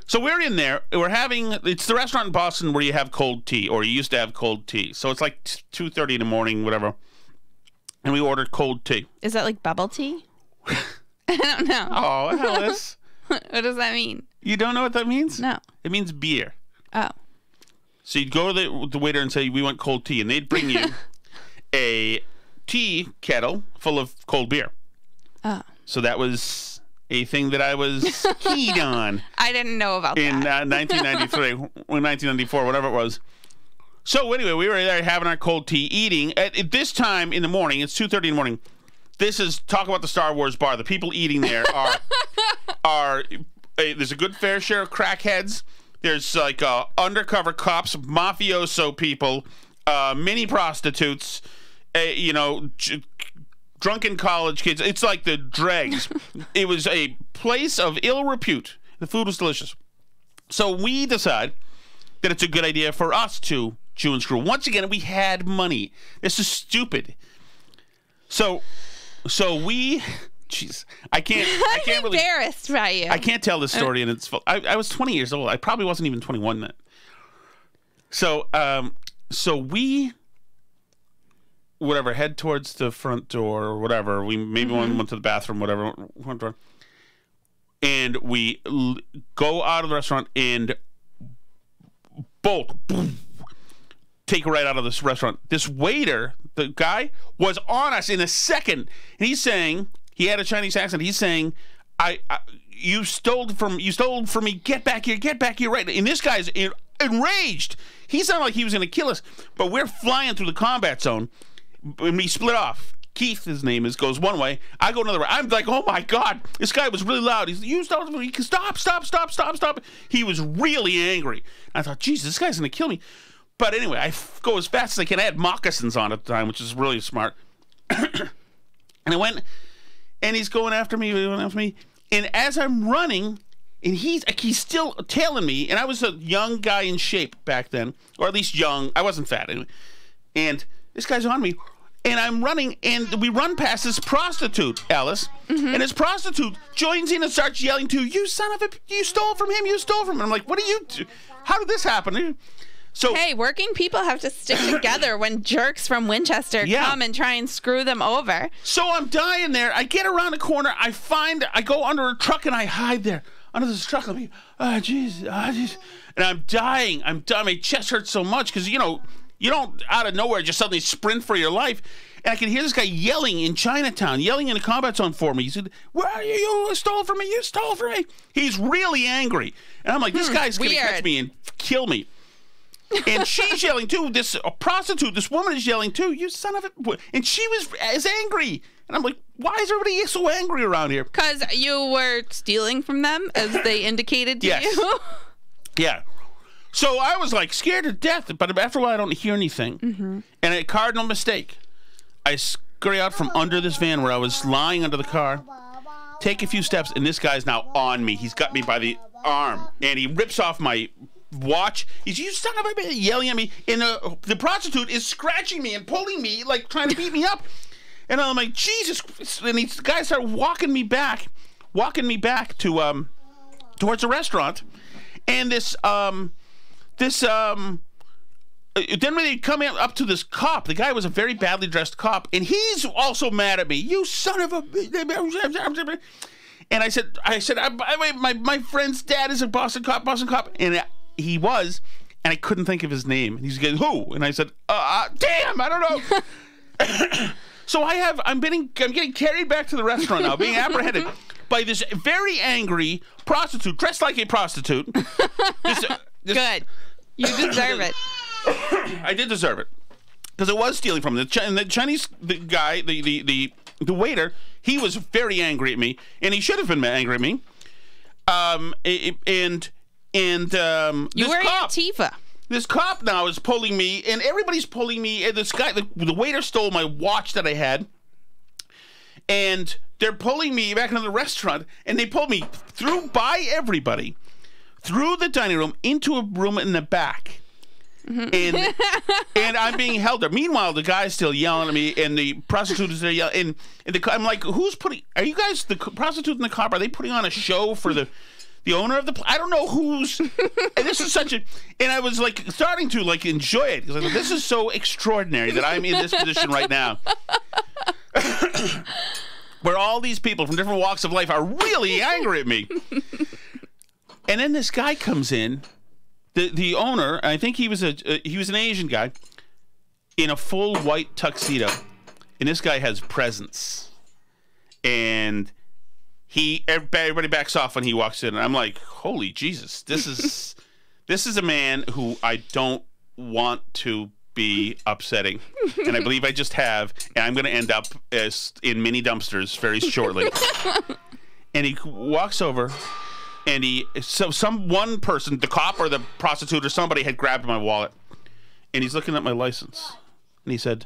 So we're in there. It's the restaurant in Boston where you have cold tea, or you used to have cold tea. So it's like 2:30 in the morning, whatever. And we ordered cold tea. Is that like bubble tea? I don't know. Oh, Alice. What does that mean? You don't know what that means? No. It means beer. Oh. So you'd go to the waiter and say, we want cold tea. And they'd bring you a tea kettle full of cold beer. Oh. So that was a thing that I was keen on. I didn't know about that. In 1993, or 1994, whatever it was. So anyway, we were there having our cold tea, eating. At this time in the morning, it's 2:30 in the morning. This is, talk about the Star Wars bar. The people eating there there's a good fair share of crackheads. There's like undercover cops, mafioso people, mini prostitutes, drunken college kids. It's like the dregs. It was a place of ill repute. The food was delicious. So we decide that it's a good idea for us to chew and screw. Once again, we had money. This is stupid. So we... Jeez, I can't really. I'm embarrassed by you. I can't tell this story, and it's. I was 20 years old. I probably wasn't even 21 then. So we, head towards the front door or whatever. We maybe went to the bathroom, whatever, front door, and we go out of the restaurant and bolt, boom, take right out of this restaurant. This waiter, the guy, was on us in a second, and he's saying. He had a Chinese accent. He's saying, "You stole from me. Get back here, right?" And this guy's enraged. He sounded like he was going to kill us. But we're flying through the combat zone, and we split off. Keith, his name is, goes one way. I go another way. I'm like, oh my God, this guy was really loud. He's, "You stole from me. Stop. He was really angry. I thought, Jesus, this guy's going to kill me. But anyway, I go as fast as I can. I had moccasins on at the time, which is really smart. And I went. And he's going after me, and as I'm running, and he's still tailing me, and I was a young guy in shape back then, or at least young. I wasn't fat anyway. And this guy's on me, and I'm running, and we run past this prostitute, Alice, and this prostitute joins in and starts yelling to, "You son of a, you stole from him, you stole from him." I'm like, what are you, how did this happen? So, hey, working people have to stick together when jerks from Winchester come and try and screw them over. So I'm dying there. I get around the corner. I go under a truck and I hide there under this truck. I'm like, jeez. And I'm dying. My chest hurts so much because, you don't out of nowhere just suddenly sprint for your life. And I can hear this guy yelling in Chinatown, yelling in the combat zone for me. He said, "Where are you? You stole from me. You stole from me." He's really angry. And I'm like, this guy's going to catch me and kill me. And she's yelling too. This prostitute, this woman is yelling too. You son of a... And she was as angry. And I'm like, why is everybody so angry around here? Because you were stealing from them, as they indicated to you. Yeah. So I was like scared to death. But after a while, I don't hear anything. And a cardinal mistake. I scurry out from under this van where I was lying under the car, take a few steps, and this guy's now on me. He's got me by the arm, and he rips off my watch. He's, you son of a bitch, yelling at me, and the prostitute is scratching me and pulling me, like trying to beat me up. And I'm like, Jesus. And the guy started walking me back to towards the restaurant. And then when they come up to this cop, the guy was a very badly dressed cop, and he's also mad at me. You son of a... And I said, my friend's dad is a Boston cop, and he was, and I couldn't think of his name. He's going, who? And I said, damn, I don't know. So I'm getting carried back to the restaurant now, being apprehended by this very angry prostitute, dressed like a prostitute. Good. You deserve it. I did deserve it, because it was stealing from them. The Chinese guy, the waiter, he was very angry at me, and he should have been angry at me. You were Antifa. This cop now is pulling me, and everybody's pulling me. And this guy, the waiter, stole my watch that I had, and they're pulling me back into the restaurant, and they pulled me by everybody, through the dining room into a room in the back. And I'm being held there. Meanwhile, the guy's still yelling at me, and the prostitute is there yelling. And I'm like, are you guys, the prostitute and the cop, are they putting on a show for the owner of the place? I don't know who's... And this is and I was like starting to like enjoy it, because like, this is so extraordinary that I'm in this position right now. Where all these people from different walks of life are really angry at me. And then this guy comes in, the owner, I think he was an Asian guy, in a full white tuxedo, and this guy has presence, and everybody backs off when he walks in, and I'm like, holy Jesus, this is a man who I don't want to be upsetting, and I believe I just have, and I'm going to end up in mini dumpsters very shortly. And he walks over. And one person, the cop or the prostitute or somebody, had grabbed my wallet, and he's looking at my license, and he said,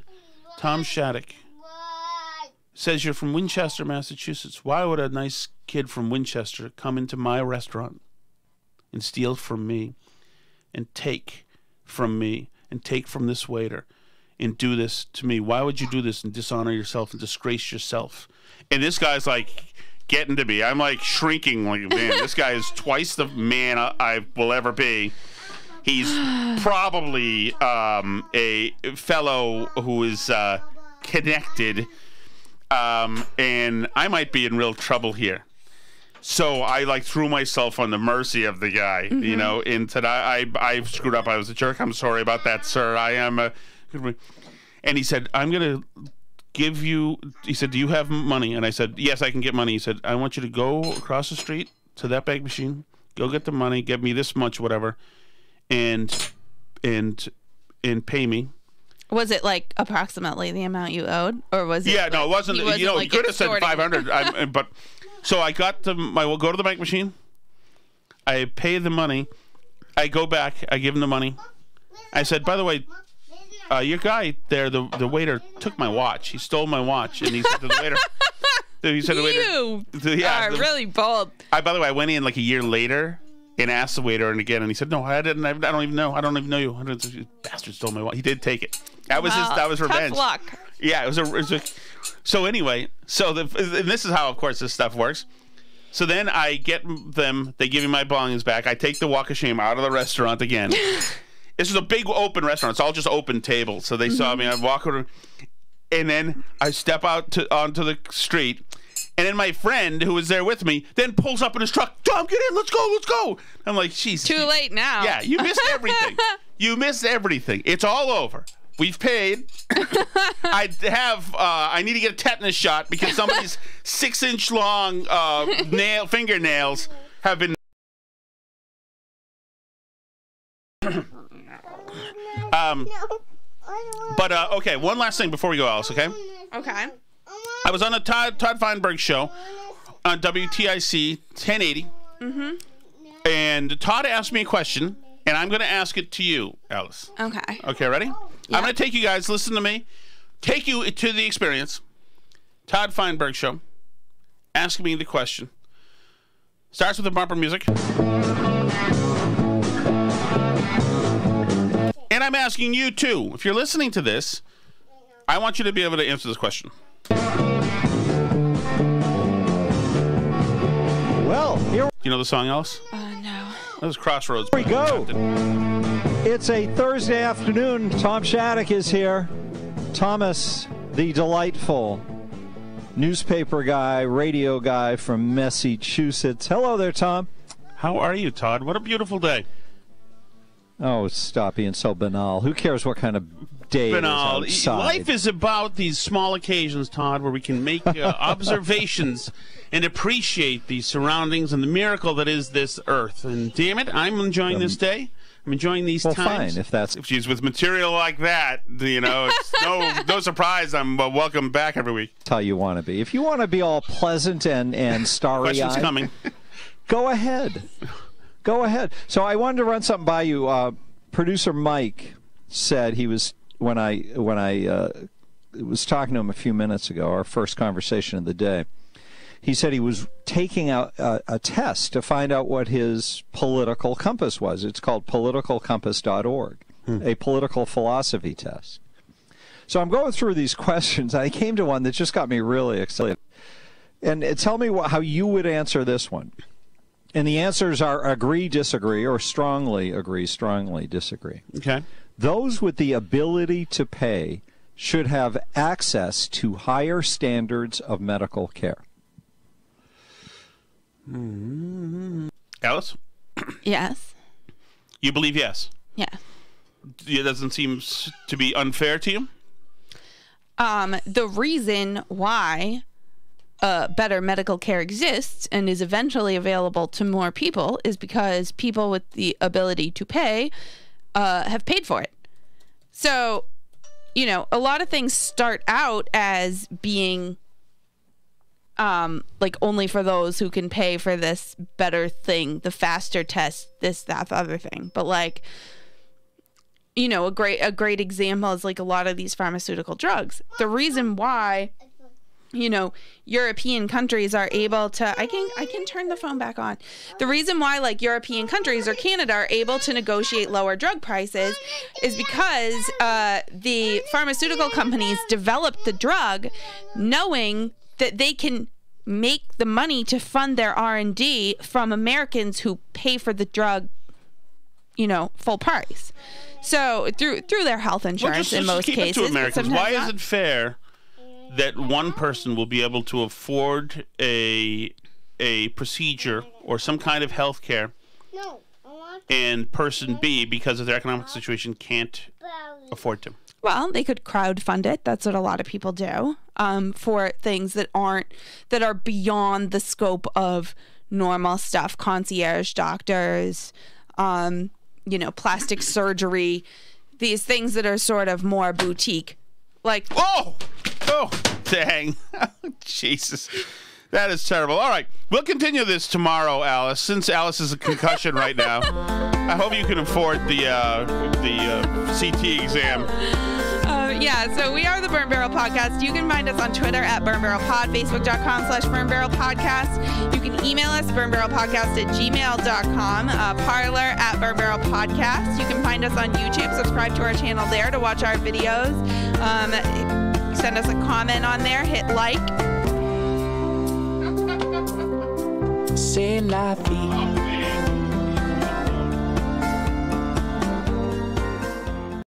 "Tom Shattuck, says you're from Winchester, Massachusetts. Why would a nice kid from Winchester come into my restaurant and steal from me, and take from me, and take from this waiter, and do this to me? Why would you do this and dishonor yourself and disgrace yourself?" And this guy's like getting to me. I'm like shrinking, like, man, this guy is twice the man I will ever be. He's probably a fellow who is connected, and I might be in real trouble here. So I like threw myself on the mercy of the guy, you know, and said, I screwed up. I was a jerk. I'm sorry about that, sir. I am a... And he said, I'm going to give you... He said, do you have money? And I said, yes, I can get money. He said, I want you to go across the street to that bank machine, go get the money, give me this much, whatever, and pay me. Was it like approximately the amount you owed, or was it? Yeah, no, it wasn't. You know, like, you could have said 500. But so I got I will go to the bank machine. I pay the money. I go back. I give him the money. I said, by the way, your guy there, the waiter, took my watch. He stole my watch, and he said to the waiter. He said, you are really bold. By the way, I went in like a year later and asked the waiter, and again, and he said, "No, I didn't. I don't even know. I don't even know you. Bastard stole my watch." He did take it. That was that was revenge. Tough luck. Yeah, it was so anyway, and this is how, of course, this stuff works. So then I get them. They give me my belongings back. I take the walk of shame out of the restaurant again. This is a big open restaurant. It's all just open tables. So they saw me. I walk over, and then I step out onto the street. And then my friend, who was there with me, then pulls up in his truck. Tom, get in. Let's go. Let's go. I'm like, Jesus. Too late now. Yeah, you missed everything. You missed everything. It's all over. We've paid. I need to get a tetanus shot because somebody's 6-inch long fingernails have been. But okay, one last thing before we go, Alice. Okay. Okay. I was on a Todd Feinberg show on WTIC 1080. Mm-hmm. And Todd asked me a question, and I'm going to ask it to you, Alice. Okay. Okay, ready? Yeah. I'm going to take you guys, listen to me, take you to the experience. Todd Feinberg show. Ask me the question. Starts with the bumper music. And I'm asking you, too. If you're listening to this, I want you to be able to answer this question. Well, here... You know the song, Alice? No. That was Crossroads. Here we go. It's a Thursday afternoon. Tom Shattuck is here. Thomas, the delightful newspaper guy, radio guy from Massachusetts. Hello there, Tom. How are you, Todd? What a beautiful day. Oh, stop being so banal. Who cares what kind of day banal. it is outside? Life is about these small occasions, Todd, where we can make observations and appreciate the surroundings and the miracle that is this earth. And damn it, I'm enjoying this day. I'm enjoying these times. Fine, if that's... If she's with material like that, you know, it's no surprise I'm welcome back every week. That's how you want to be. If you want to be all pleasant and starry-eyed... Questions coming. Go ahead. Go ahead. So I wanted to run something by you. Producer Mike said he was, when I was talking to him a few minutes ago, our first conversation of the day, he said he was taking out a test to find out what his political compass was. It's called politicalcompass.org, a political philosophy test. So I'm going through these questions. I came to one that just got me really excited. And tell me how you would answer this one. And the answers are agree, disagree, or strongly agree, strongly disagree. Okay. Those with the ability to pay should have access to higher standards of medical care. Alice? Yes. You believe yes? Yeah. It doesn't seem to be unfair to you? The reason why better medical care exists and is eventually available to more people is because people with the ability to pay have paid for it. So, you know, a lot of things start out as being like only for those who can pay for this better thing, the faster test, this, that, the other thing. But like, you know, a great example is like a lot of these pharmaceutical drugs. The reason why, you know, European countries are able to, I can turn the phone back on. The reason why like European countries or Canada are able to negotiate lower drug prices is because the pharmaceutical companies developed the drug knowing that they can make the money to fund their R&D from Americans who pay for the drug, you know, full price. So through their health insurance in most cases. Keep it to Americans. Why is it fair that one person will be able to afford a procedure or some kind of health care and person B, because of their economic situation, can't afford to? Well, they could crowdfund it. That's what a lot of people do for things that are beyond the scope of normal stuff. Concierge doctors, you know, plastic surgery, these things that are sort of more boutique. Like, oh, dang. Jesus. That is terrible. All right. We'll continue this tomorrow, Alice, since Alice is a concussion right now. I hope you can afford the CT exam. Yeah, so we are the Burn Barrel Podcast. You can find us on Twitter at Burn Barrel Pod, Facebook.com/Burn Barrel Podcast. You can email us, burnbarrelpodcast@gmail.com, Parler at Burn Barrel Podcast. You can find us on YouTube. Subscribe to our channel there to watch our videos. Send us a comment on there. Hit like. C'est la vie.